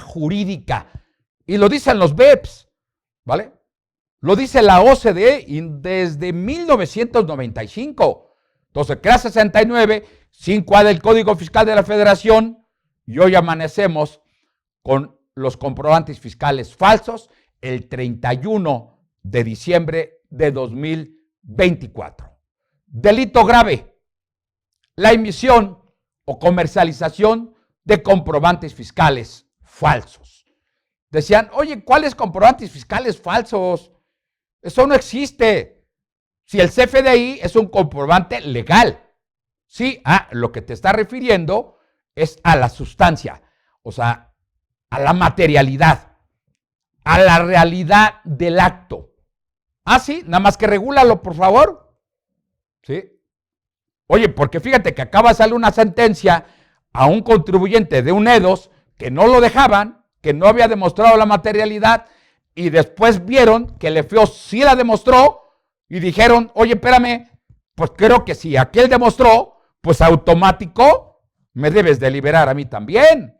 jurídica. Y lo dicen los BEPS, ¿vale? Lo dice la OCDE desde 1995. Entonces, crea 69, 5A del Código Fiscal de la Federación, y hoy amanecemos con los comprobantes fiscales falsos el 31 de diciembre de 2024. Delito grave: la emisión o comercialización de comprobantes fiscales falsos. Decían, oye, ¿cuáles comprobantes fiscales falsos? Eso no existe. Si el CFDI es un comprobante legal. Sí, lo que te está refiriendo es a la sustancia, o sea, a la materialidad, a la realidad del acto. Sí, nada más que regúlalo, por favor. Sí. Oye, porque fíjate que acaba de salir una sentencia a un contribuyente de un EDOS que no lo dejaban, que no había demostrado la materialidad y después vieron que el FEO sí la demostró y dijeron, oye, espérame, pues creo que si aquel demostró, pues automático me debes de liberar a mí también.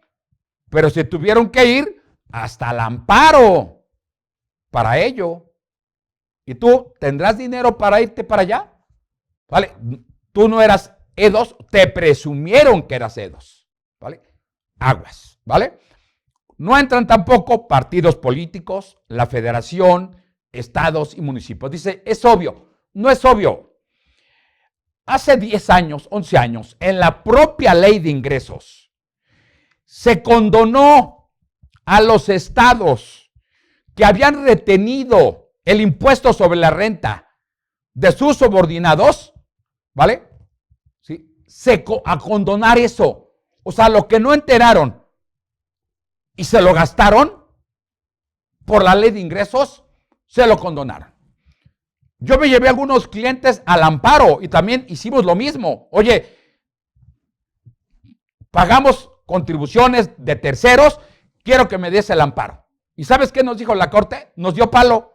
Pero se tuvieron que ir hasta el amparo para ello. ¿Y tú tendrás dinero para irte para allá? ¿Vale? Tú no eras E2, te presumieron que eras E2. ¿Vale? Aguas, ¿vale? No entran tampoco partidos políticos, la federación, estados y municipios. Dice, es obvio. No es obvio. Hace 10 años, 11 años, en la propia ley de ingresos, se condonó a los estados que habían retenido el impuesto sobre la renta de sus subordinados, ¿vale? ¿Sí? A condonar eso. O sea, lo que no enteraron y se lo gastaron por la ley de ingresos, se lo condonaron. Yo me llevé a algunos clientes al amparo y también hicimos lo mismo. Oye, pagamos contribuciones de terceros, quiero que me des el amparo. ¿Y sabes qué nos dijo la corte? Nos dio palo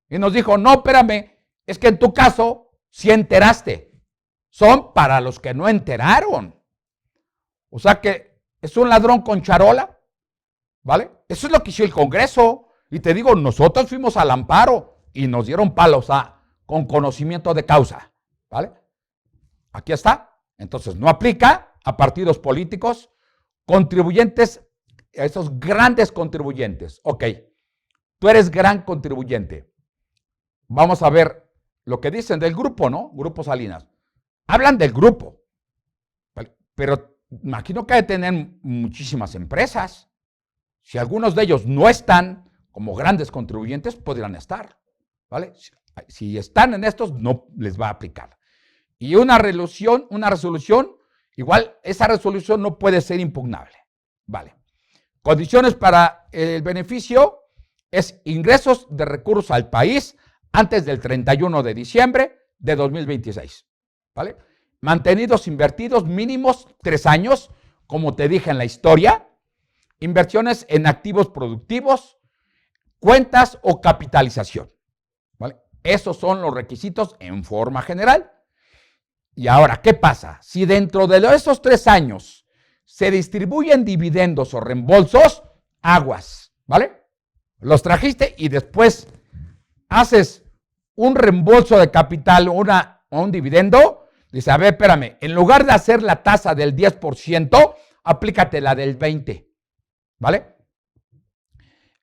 y nos dijo, no, espérame, es que en tu caso sí enteraste. Son para los que no enteraron. O sea que es un ladrón con charola, ¿vale? Eso es lo que hizo el Congreso. Y te digo, nosotros fuimos al amparo y nos dieron palos, o sea, con conocimiento de causa, ¿vale? Aquí está. Entonces, no aplica a partidos políticos, contribuyentes, a esos grandes contribuyentes. Ok, tú eres gran contribuyente. Vamos a ver lo que dicen del grupo, ¿no? Grupo Salinas. Hablan del grupo, ¿vale? Pero imagino que hay que tener muchísimas empresas. Si algunos de ellos no están como grandes contribuyentes, podrían estar, ¿vale? Si están en estos, no les va a aplicar. Y una resolución, igual esa resolución no puede ser impugnable, ¿vale? Condiciones para el beneficio es ingresos de recursos al país antes del 31 de diciembre de 2026, ¿vale? Mantenidos invertidos mínimos 3 años, como te dije en la historia, inversiones en activos productivos, cuentas o capitalización, ¿vale? Esos son los requisitos en forma general. Y ahora, ¿qué pasa? Si dentro de esos 3 años se distribuyen dividendos o reembolsos, aguas, ¿vale? Los trajiste y después haces un reembolso de capital o un dividendo, dice, a ver, espérame, en lugar de hacer la tasa del 10%, aplícate la del 20%, ¿vale?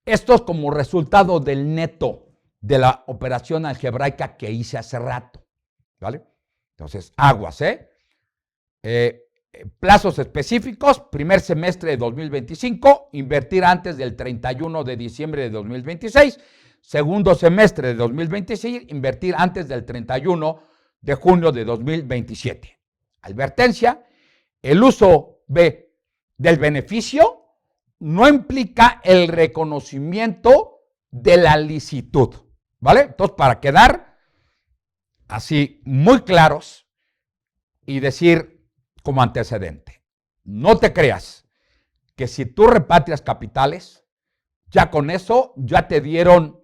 Esto es como resultado del neto de la operación algebraica que hice hace rato, ¿vale? Entonces, aguas, plazos específicos, primer semestre de 2025, invertir antes del 31 de diciembre de 2026, segundo semestre de 2026, invertir antes del 31 de junio de 2027. Advertencia, el uso B del beneficio no implica el reconocimiento de la licitud, ¿vale? Entonces, para quedar así muy claros y decir como antecedente, no te creas que si tú repatrias capitales, ya con eso ya te dieron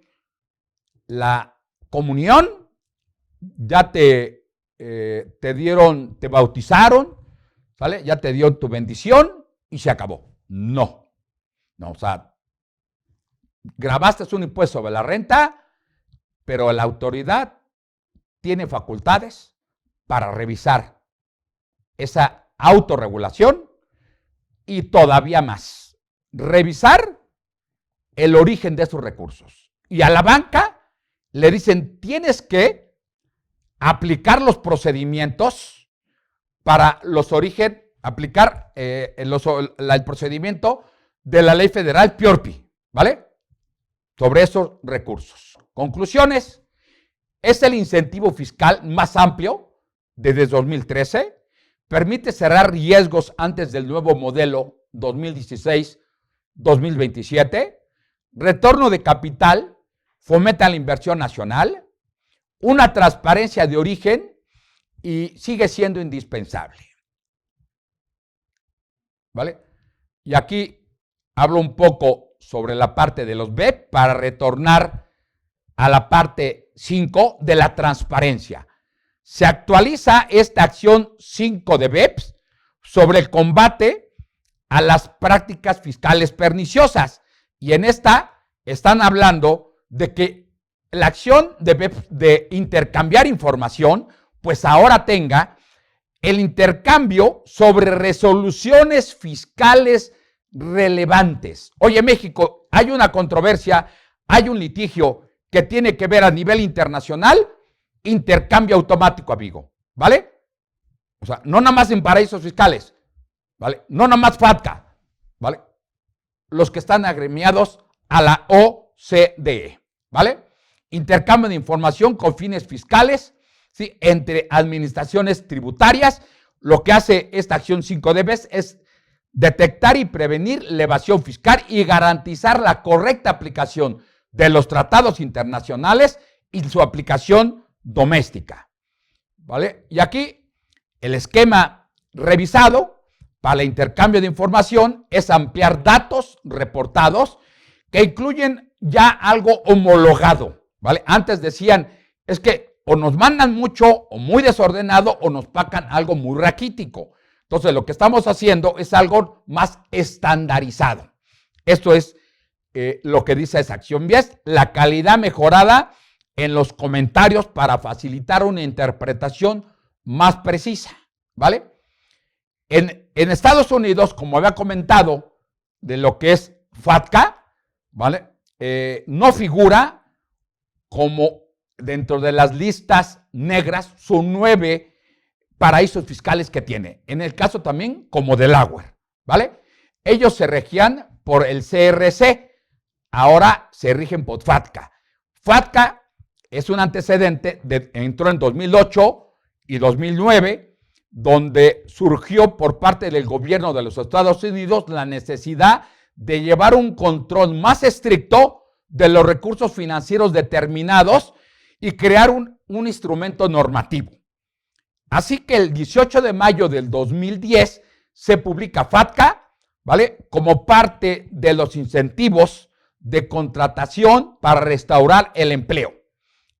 la comunión, ya te bautizaron, ¿sale? Ya te dio tu bendición y se acabó. No, o sea, grabaste un impuesto sobre la renta, pero la autoridad tiene facultades para revisar esa autorregulación y todavía más, revisar el origen de esos recursos. Y a la banca le dicen, tienes que aplicar los procedimientos para los orígenes, aplicar el procedimiento de la ley federal PIORPI, ¿vale? Sobre esos recursos. Conclusiones, es el incentivo fiscal más amplio desde 2013, permite cerrar riesgos antes del nuevo modelo 2016-2027, retorno de capital, fomenta la inversión nacional, una transparencia de origen y sigue siendo indispensable, ¿vale? Y aquí hablo un poco sobre la parte de los BEPS para retornar a la parte 5 de la transparencia. Se actualiza esta acción 5 de BEPS sobre el combate a las prácticas fiscales perniciosas. Y en esta están hablando de que la acción de BEPS de intercambiar información, pues ahora tenga el intercambio sobre resoluciones fiscales relevantes. Oye, México, hay una controversia, hay un litigio que tiene que ver a nivel internacional, intercambio automático, amigo, ¿vale? O sea, no nada más en paraísos fiscales, ¿vale? No nada más FATCA, ¿vale? Los que están agremiados a la OCDE, ¿vale? Intercambio de información con fines fiscales, ¿sí? Entre administraciones tributarias. Lo que hace esta acción 5 de BEPS es detectar y prevenir la evasión fiscal y garantizar la correcta aplicación de los tratados internacionales y su aplicación doméstica, ¿vale? Y aquí el esquema revisado para el intercambio de información es ampliar datos reportados que incluyen ya algo homologado, ¿vale? Antes decían, es que o nos mandan mucho o muy desordenado o nos pagan algo muy raquítico. Entonces, lo que estamos haciendo es algo más estandarizado. Esto es lo que dice esa acción 10, la calidad mejorada en los comentarios para facilitar una interpretación más precisa, ¿vale? En Estados Unidos, como había comentado, de lo que es FATCA, ¿vale? No figura como dentro de las listas negras, son 9 paraísos fiscales que tiene. En el caso también como Delaware, ¿vale? Ellos se regían por el CRC, ahora se rigen por FATCA. FATCA es un antecedente, entró en 2008 y 2009, donde surgió por parte del gobierno de los Estados Unidos la necesidad de llevar un control más estricto de los recursos financieros determinados y crear un instrumento normativo. Así que el 18 de mayo del 2010 se publica FATCA, ¿vale? Como parte de los incentivos de contratación para restaurar el empleo.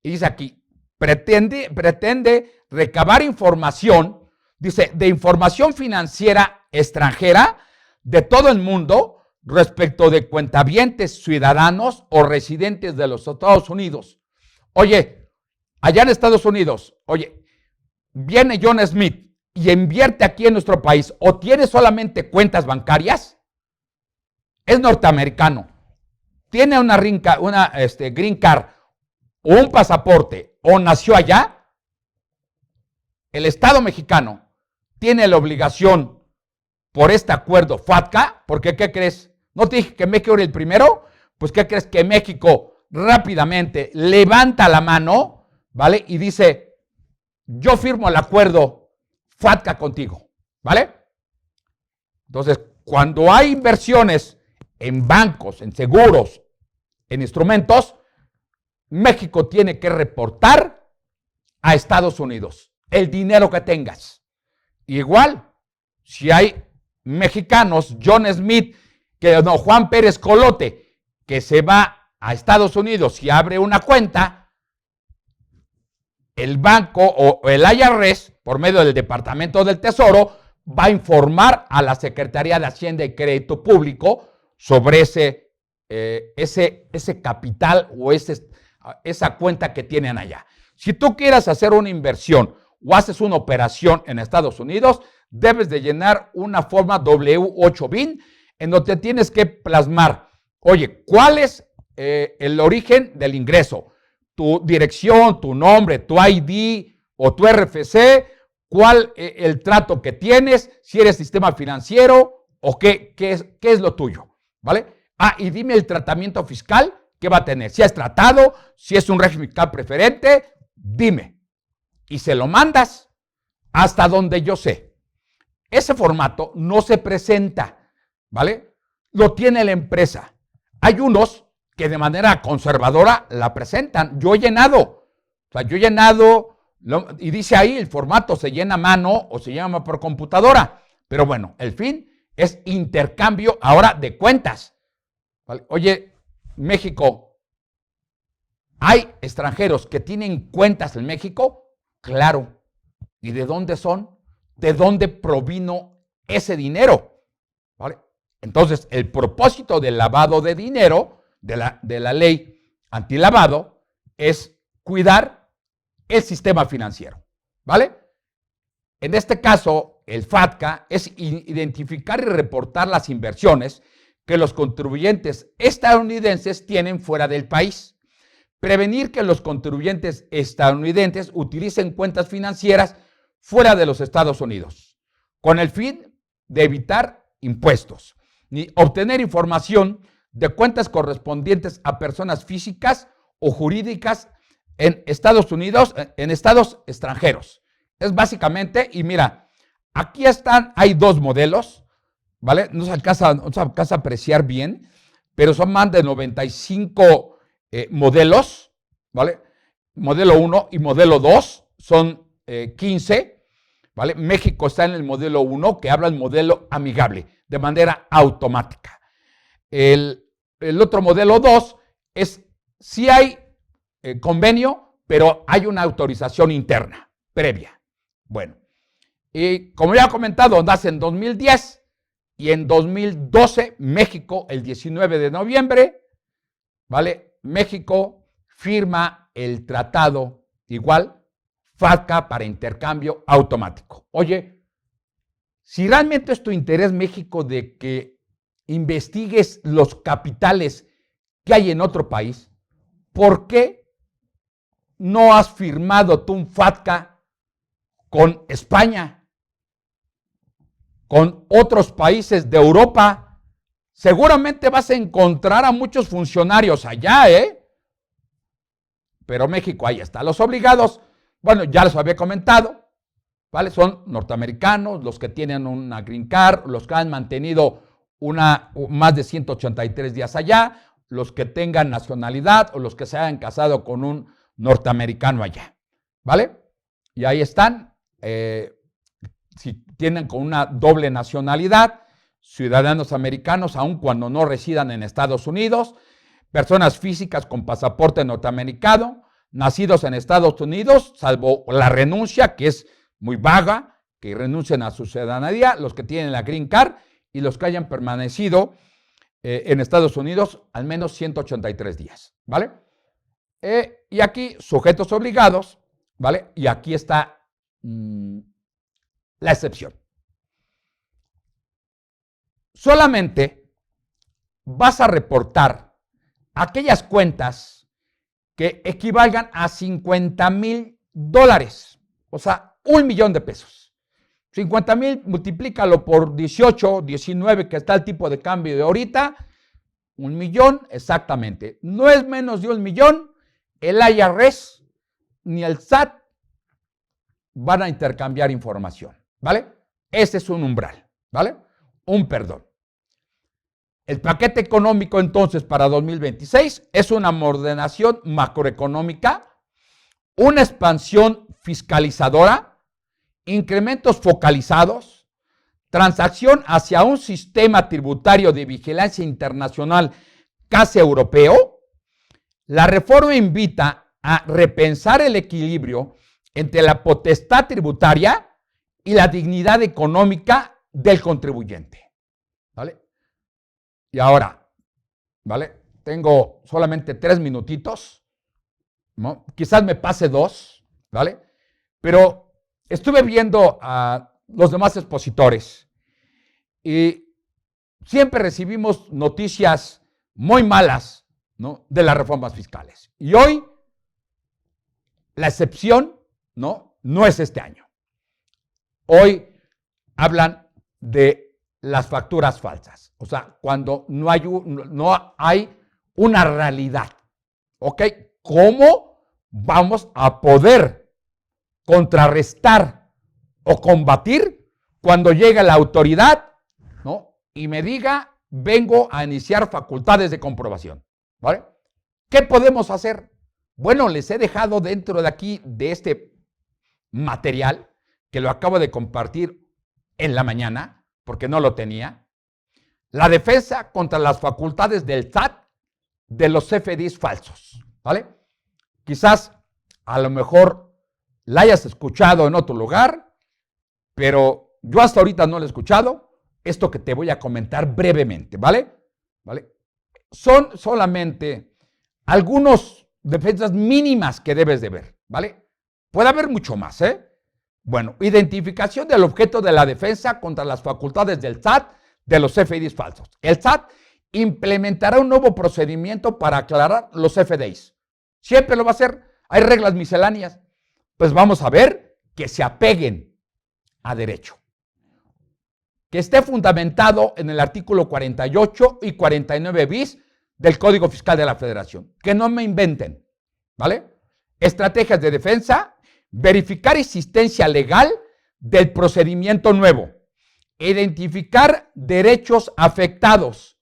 Y dice aquí, pretende recabar información, dice, de información financiera extranjera de todo el mundo respecto de cuentavientes ciudadanos o residentes de los Estados Unidos. Oye, allá en Estados Unidos, oye, viene John Smith y invierte aquí en nuestro país o tiene solamente cuentas bancarias, es norteamericano, tiene una green card o un pasaporte o nació allá, el Estado mexicano tiene la obligación por este acuerdo FATCA, porque ¿qué crees? ¿No te dije que México era el primero? Pues ¿qué crees? Que México rápidamente levanta la mano, ¿vale? Y dice, yo firmo el acuerdo FATCA contigo, ¿vale? Entonces, cuando hay inversiones en bancos, en seguros, en instrumentos, México tiene que reportar a Estados Unidos el dinero que tengas. Igual, si hay mexicanos, John Smith, Juan Pérez Colote, que se va a Estados Unidos y abre una cuenta, el banco o el IRS, por medio del Departamento del Tesoro, va a informar a la Secretaría de Hacienda y Crédito Público sobre ese capital o esa cuenta que tienen allá. Si tú quieres hacer una inversión o haces una operación en Estados Unidos, debes de llenar una forma W8BIN en donde tienes que plasmar, oye, ¿cuál es el origen del ingreso? Tu dirección, tu nombre, tu ID o tu RFC, cuál el trato que tienes, si eres sistema financiero o qué es lo tuyo, ¿vale? Ah, y dime el tratamiento fiscal que va a tener, si es tratado, si es un régimen fiscal preferente, dime. Y se lo mandas hasta donde yo sé. Ese formato no se presenta, ¿vale? Lo tiene la empresa. Hay unos que de manera conservadora la presentan. Yo he llenado, y dice ahí el formato se llena a mano o se llama por computadora. Pero bueno, el fin es intercambio ahora de cuentas. ¿Vale? Oye, México, ¿hay extranjeros que tienen cuentas en México? Claro. ¿Y de dónde son? ¿De dónde provino ese dinero? ¿Vale? Entonces, el propósito del lavado de dinero, de la ley antilavado, es cuidar el sistema financiero. ¿Vale? En este caso, el FATCA es identificar y reportar las inversiones que los contribuyentes estadounidenses tienen fuera del país. Prevenir que los contribuyentes estadounidenses utilicen cuentas financieras fuera de los Estados Unidos, con el fin de evitar impuestos, ni obtener información de cuentas correspondientes a personas físicas o jurídicas en Estados Unidos, en estados extranjeros. Es básicamente, y mira, aquí hay dos modelos, ¿vale? No se alcanza a apreciar bien, pero son más de 95 modelos, ¿vale? Modelo 1 y modelo 2 son 15, ¿vale? México está en el modelo 1, que habla el modelo amigable, de manera automática. El otro modelo 2 es, sí hay convenio, pero hay una autorización interna, previa. Bueno, y como ya he comentado, nace en 2010 y en 2012, México, el 19 de noviembre, ¿vale? México firma el tratado igual, FATCA, para intercambio automático. Oye, si realmente es tu interés, México, de que investigues los capitales que hay en otro país, ¿por qué no has firmado tú un FATCA con España, con otros países de Europa? Seguramente vas a encontrar a muchos funcionarios allá, Pero México, ahí está. Los obligados, bueno, ya les había comentado, ¿vale? Son norteamericanos, los que tienen una green card, los que han mantenido más de 183 días allá, los que tengan nacionalidad o los que se hayan casado con un norteamericano allá, ¿vale? Y ahí están, si tienen con una doble nacionalidad, ciudadanos americanos, aun cuando no residan en Estados Unidos, personas físicas con pasaporte norteamericano, nacidos en Estados Unidos, salvo la renuncia, que es muy vaga, que renuncien a su ciudadanía, los que tienen la green card y los que hayan permanecido en Estados Unidos al menos 183 días, ¿vale? Y aquí, sujetos obligados, ¿vale? Y aquí está la excepción. Solamente vas a reportar aquellas cuentas que equivalgan a $50,000, o sea, $1,000,000. 50,000, multiplícalo por 18, 19, que está el tipo de cambio de ahorita, 1,000,000 exactamente. No es menos de 1,000,000. El IRS ni el SAT van a intercambiar información, ¿vale? Ese es un umbral, ¿vale? Un perdón. El paquete económico entonces para 2026 es una ordenación macroeconómica, una expansión fiscalizadora, incrementos focalizados, transacción hacia un sistema tributario de vigilancia internacional casi europeo. La reforma invita a repensar el equilibrio entre la potestad tributaria y la dignidad económica del contribuyente, ¿vale? Y ahora, ¿vale? Tengo solamente 3 minutitos, ¿no? Quizás me pase 2, ¿vale? Pero estuve viendo a los demás expositores y siempre recibimos noticias muy malas, ¿no?, de las reformas fiscales. Y hoy la excepción, ¿no?, no es este año. Hoy hablan de las facturas falsas. O sea, cuando no hay una realidad. ¿Ok? ¿Cómo vamos a poder contrarrestar o combatir cuando llegue la autoridad, ¿no?, y me diga, vengo a iniciar facultades de comprobación? ¿Vale? ¿Qué podemos hacer? Bueno, les he dejado dentro de aquí, de este material, que lo acabo de compartir en la mañana, porque no lo tenía, la defensa contra las facultades del SAT de los CFDIs falsos, ¿vale? Quizás a lo mejor la hayas escuchado en otro lugar, pero yo hasta ahorita no lo he escuchado. Esto que te voy a comentar brevemente, ¿vale? Son solamente algunas defensas mínimas que debes de ver, ¿vale? Puede haber mucho más, ¿eh? Bueno, identificación del objeto de la defensa contra las facultades del SAT de los CFDIs falsos. El SAT implementará un nuevo procedimiento para aclarar los CFDIs. Siempre lo va a hacer. Hay reglas misceláneas. Pues vamos a ver que se apeguen a derecho. Que esté fundamentado en el artículo 48 y 49 bis del Código Fiscal de la Federación. Que no me inventen, ¿vale? Estrategias de defensa, verificar existencia legal del procedimiento nuevo, identificar derechos afectados,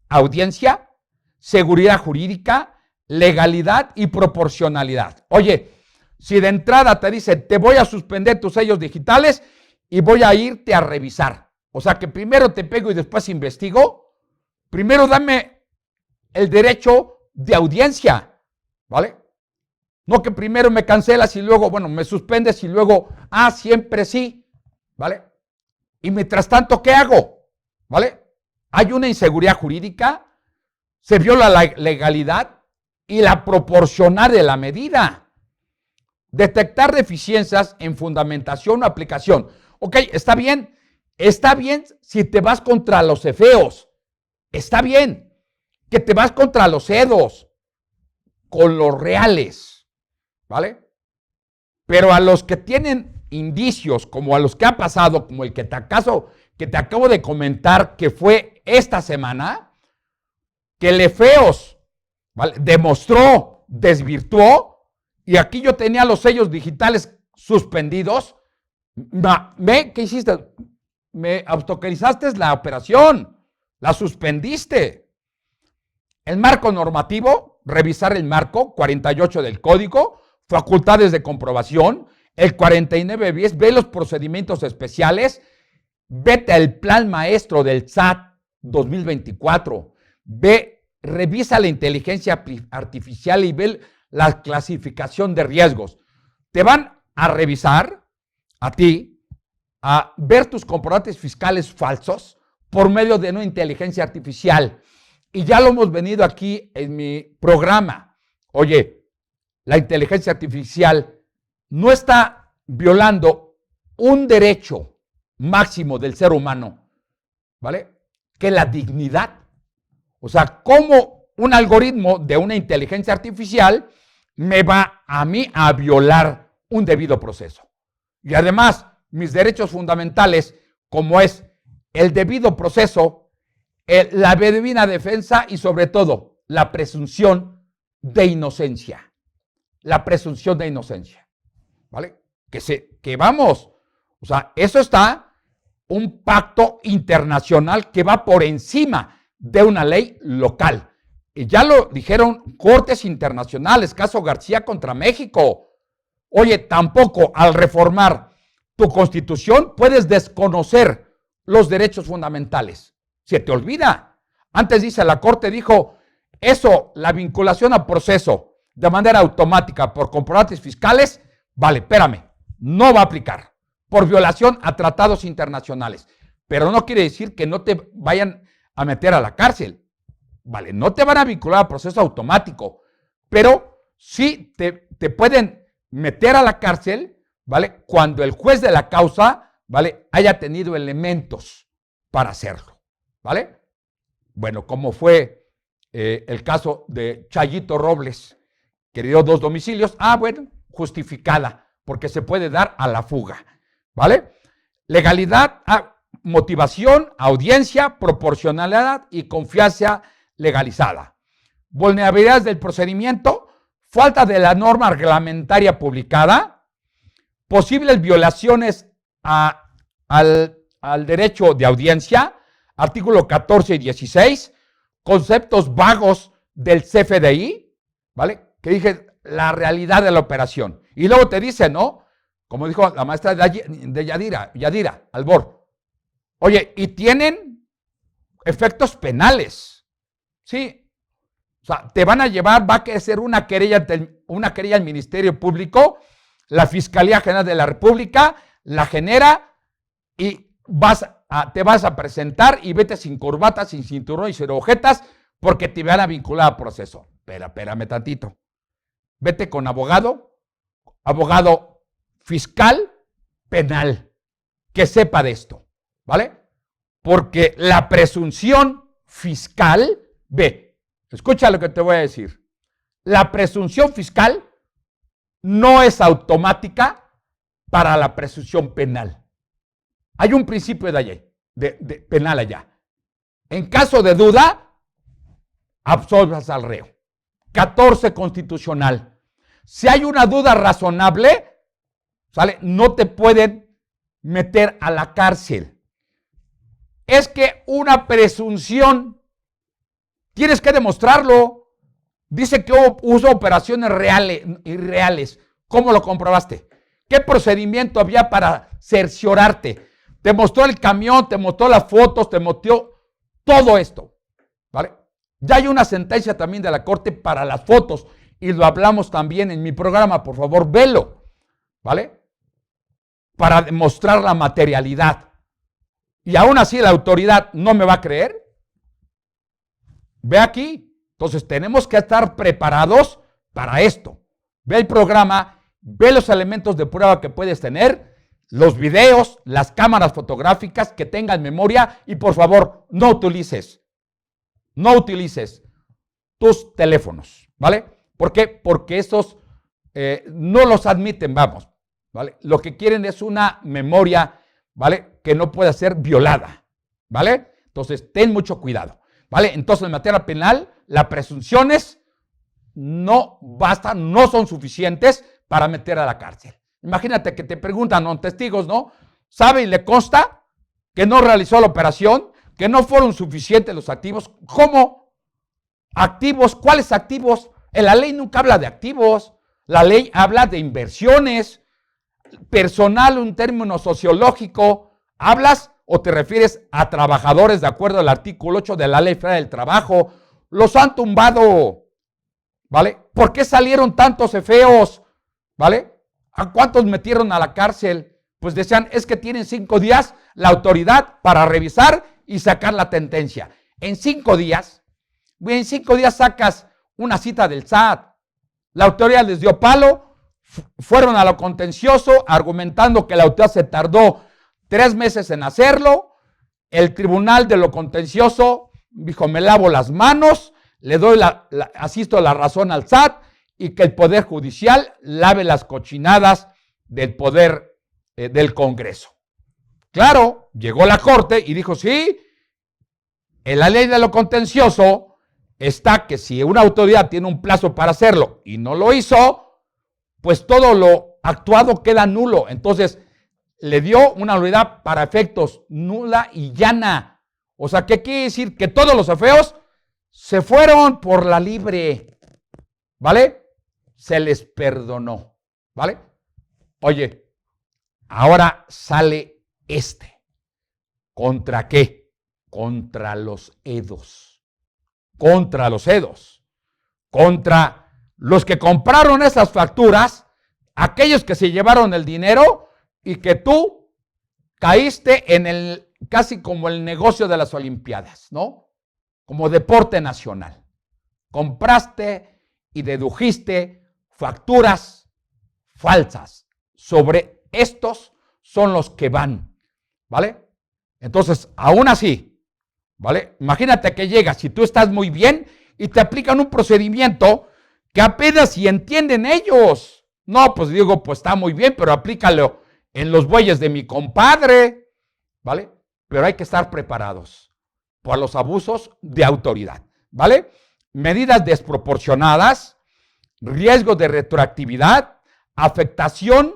audiencia, seguridad jurídica, legalidad y proporcionalidad. Oye, si de entrada te dice, te voy a suspender tus sellos digitales y voy a irte a revisar. O sea, que primero te pego y después investigo. Primero dame el derecho de audiencia, ¿vale? No que primero me cancelas y luego, bueno, me suspendes y luego, siempre sí, ¿vale? Y mientras tanto, ¿qué hago? ¿Vale? Hay una inseguridad jurídica, se viola la legalidad y la proporcionalidad de la medida. Detectar deficiencias en fundamentación o aplicación. Ok, está bien si te vas contra los efeos, está bien que te vas contra los edos, con los reales, ¿vale? Pero a los que tienen indicios, como a los que ha pasado, como el que te acabo de comentar, que fue esta semana, que el efeos, ¿vale?, demostró, desvirtuó, y aquí yo tenía los sellos digitales suspendidos. ¿Qué hiciste? Me autorizzaste la operación, la suspendiste. El marco normativo, revisar el marco 48 del código, facultades de comprobación, el 49 bis, ve los procedimientos especiales, vete al plan maestro del SAT 2024, revisa la inteligencia artificial y ve la clasificación de riesgos. Te van a revisar a ti, a ver tus comprobantes fiscales falsos por medio de una inteligencia artificial. Y ya lo hemos venido aquí en mi programa. Oye, la inteligencia artificial no está violando un derecho máximo del ser humano, ¿vale? Que es la dignidad. O sea, ¿cómo un algoritmo de una inteligencia artificial me va a mí a violar un debido proceso? Y además, mis derechos fundamentales, como es el debido proceso, la debida defensa y sobre todo la presunción de inocencia. La presunción de inocencia, ¿vale? Que vamos, o sea, eso está un pacto internacional que va por encima de una ley local. Y ya lo dijeron cortes internacionales, caso García contra México. Oye, tampoco al reformar tu constitución puedes desconocer los derechos fundamentales. Se te olvida. Antes dice la Corte, dijo, eso, la vinculación a proceso de manera automática por comprobantes fiscales, vale, espérame, no va a aplicar por violación a tratados internacionales. Pero no quiere decir que no te vayan a meter a la cárcel. Vale, no te van a vincular a proceso automático, pero sí te pueden meter a la cárcel, ¿vale?, cuando el juez de la causa, ¿vale?, haya tenido elementos para hacerlo, ¿vale? Bueno, como fue el caso de Chayito Robles, que dio 2 domicilios, bueno, justificada, porque se puede dar a la fuga, ¿vale? Legalidad, motivación, audiencia, proporcionalidad y confianza legalizada. Vulnerabilidades del procedimiento, falta de la norma reglamentaria publicada, posibles violaciones al derecho de audiencia, artículo 14 y 16, conceptos vagos del CFDI, ¿vale? Que dije la realidad de la operación. Y luego te dice, ¿no? Como dijo la maestra de Yadira Albor. Oye, y tienen efectos penales. Sí. O sea, te van a llevar, va a hacer una querella al Ministerio Público, la Fiscalía General de la República la genera y te vas a presentar y vete sin corbata, sin cinturón y sin agujetas porque te van a vincular a proceso. Pero espérame tantito. Vete con abogado fiscal, penal, que sepa de esto, ¿vale? Porque la presunción fiscal, escucha lo que te voy a decir. La presunción fiscal no es automática para la presunción penal. Hay un principio de penal allá. En caso de duda, absolvas al reo. 14 constitucional. Si hay una duda razonable, ¿sale? No te pueden meter a la cárcel. Es que una presunción, tienes que demostrarlo. Dice que hubo operaciones irreales. ¿Cómo lo comprobaste? ¿Qué procedimiento había para cerciorarte? Te mostró el camión, te mostró las fotos, te mostró todo esto, ¿vale? Ya hay una sentencia también de la Corte para las fotos y lo hablamos también en mi programa, por favor, velo, ¿vale? Para demostrar la materialidad. Y aún así la autoridad no me va a creer. Ve aquí. Entonces tenemos que estar preparados para esto. Ve el programa, ve los elementos de prueba que puedes tener, los videos, las cámaras fotográficas que tengan memoria y por favor no utilices tus teléfonos, ¿vale? ¿Por qué? Porque esos no los admiten, vamos, ¿vale? Lo que quieren es una memoria, ¿vale? Que no pueda ser violada, ¿vale? Entonces ten mucho cuidado, ¿vale? Entonces en materia penal, las presunciones no bastan, no son suficientes para meter a la cárcel. Imagínate que te preguntan a testigos, ¿no? ¿Sabe y le consta que no realizó la operación, que no fueron suficientes los activos? ¿Cómo? ¿Activos? ¿Cuáles activos? En la ley nunca habla de activos. La ley habla de inversiones, personal, un término sociológico. ¿Hablas o te refieres a trabajadores de acuerdo al artículo 8 de la Ley Federal del Trabajo? Los han tumbado, ¿vale? ¿Por qué salieron tantos feos? ¿Vale? ¿A cuántos metieron a la cárcel? Pues decían, es que tienen 5 días la autoridad para revisar y sacar la sentencia. En 5 días sacas una cita del SAT. La autoridad les dio palo, fueron a lo contencioso argumentando que la autoridad se tardó 3 meses en hacerlo. El tribunal de lo contencioso dijo, me lavo las manos, le doy asisto la razón al SAT y que el Poder Judicial lave las cochinadas del poder del Congreso. Claro, llegó la Corte y dijo, sí, en la ley de lo contencioso está que si una autoridad tiene un plazo para hacerlo y no lo hizo, pues todo lo actuado queda nulo. Entonces, le dio una nulidad para efectos nula y llana. O sea, ¿qué quiere decir? Que todos los afeos se fueron por la libre, ¿vale? Se les perdonó, ¿vale? Oye, ahora sale ¿contra qué? Contra los edos, contra los que compraron esas facturas, aquellos que se llevaron el dinero y que tú caíste en casi como el negocio de las Olimpiadas, ¿no? Como deporte nacional. Compraste y dedujiste facturas falsas. Sobre estos son los que van, ¿vale? Entonces, aún así, ¿vale? Imagínate que llegas y tú estás muy bien y te aplican un procedimiento que apenas si entienden ellos. No, pues digo, pues está muy bien, pero aplícalo en los bueyes de mi compadre, ¿vale? Pero hay que estar preparados por los abusos de autoridad, ¿vale? Medidas desproporcionadas, riesgo de retroactividad, afectación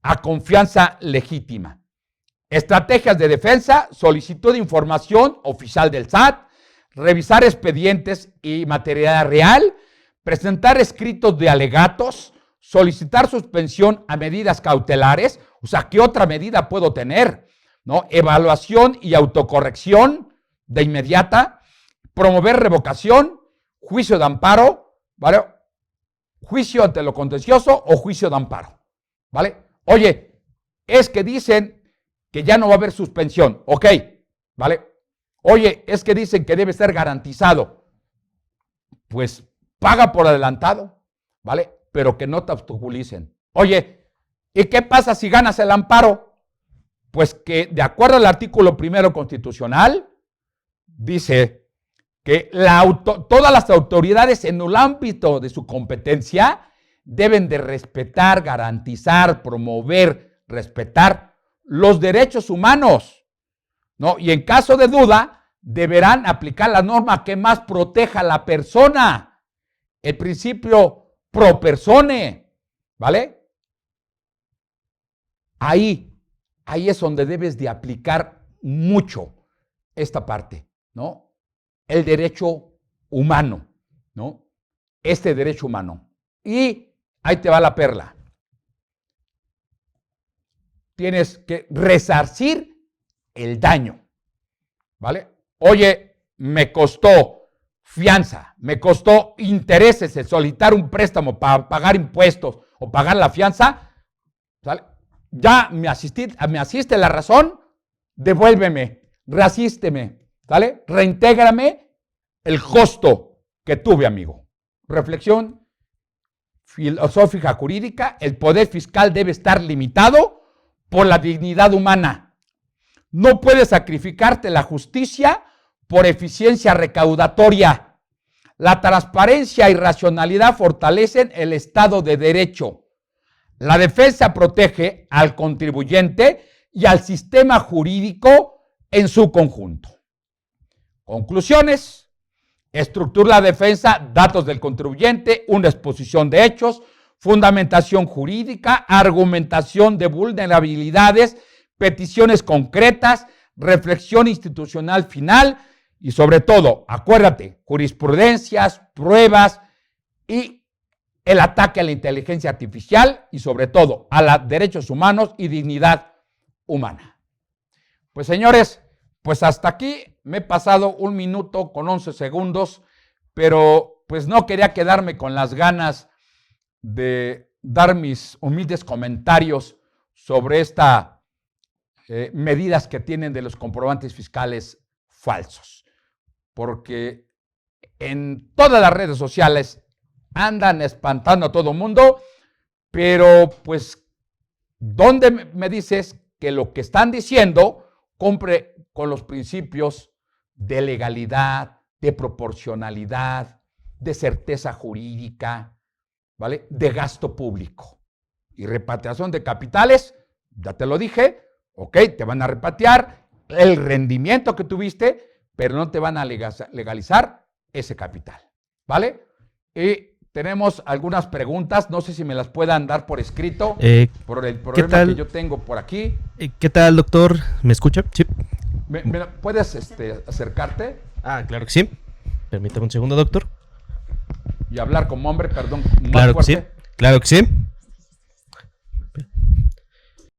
a confianza legítima. Estrategias de defensa, solicitud de información oficial del SAT, revisar expedientes y material real, presentar escritos de alegatos, solicitar suspensión a medidas cautelares. O sea, ¿qué otra medida puedo tener? ¿No? Evaluación y autocorrección, de inmediata, promover revocación, juicio de amparo, ¿vale? Juicio ante lo contencioso o juicio de amparo, ¿vale? Oye, es que dicen que ya no va a haber suspensión, ok, ¿vale? Oye, es que dicen que debe ser garantizado, pues paga por adelantado, ¿vale? Pero que no te obstaculicen. Oye, ¿y qué pasa si ganas el amparo? Pues que de acuerdo al artículo 1 constitucional, dice que todas las autoridades en el ámbito de su competencia deben de respetar, garantizar, promover, respetar los derechos humanos, ¿no? Y en caso de duda, deberán aplicar la norma que más proteja a la persona, el principio pro persone, ¿vale? Ahí es donde debes de aplicar mucho esta parte, ¿no? El derecho humano, ¿no? Este derecho humano. Y ahí te va la perla. Tienes que resarcir el daño, ¿vale? Oye, me costó fianza, me costó intereses el solicitar un préstamo para pagar impuestos o pagar la fianza, ¿vale? Ya me asiste la razón, devuélveme, resísteme, ¿vale? Reintégrame el costo que tuve, amigo. Reflexión filosófica jurídica: el poder fiscal debe estar limitado por la dignidad humana. No puedes sacrificarte la justicia por eficiencia recaudatoria. La transparencia y racionalidad fortalecen el Estado de Derecho. La defensa protege al contribuyente y al sistema jurídico en su conjunto. Conclusiones: estructura la defensa, datos del contribuyente, una exposición de hechos, fundamentación jurídica, argumentación de vulnerabilidades, peticiones concretas, reflexión institucional final y sobre todo, acuérdate, jurisprudencias, pruebas y el ataque a la inteligencia artificial y sobre todo a los derechos humanos y dignidad humana. Pues señores, pues hasta aquí me he pasado 1 minuto con 11 segundos, pero pues no quería quedarme con las ganas de dar mis humildes comentarios sobre estas medidas que tienen de los comprobantes fiscales falsos, porque en todas las redes sociales andan espantando a todo el mundo, pero pues, ¿dónde me dices que lo que están diciendo compre con los principios de legalidad, de proporcionalidad, de certeza jurídica, ¿vale? De gasto público y repatriación de capitales? Ya te lo dije, ok, te van a repatriar el rendimiento que tuviste, pero no te van a legalizar ese capital, ¿vale? Y tenemos algunas preguntas, no sé si me las puedan dar por escrito, por el problema que yo tengo por aquí. ¿Qué tal, doctor? ¿Me escucha? Sí. ¿Puedes acercarte? Claro que sí. Permítame un segundo, doctor. Y hablar como hombre, perdón. Claro que sí. Claro que sí.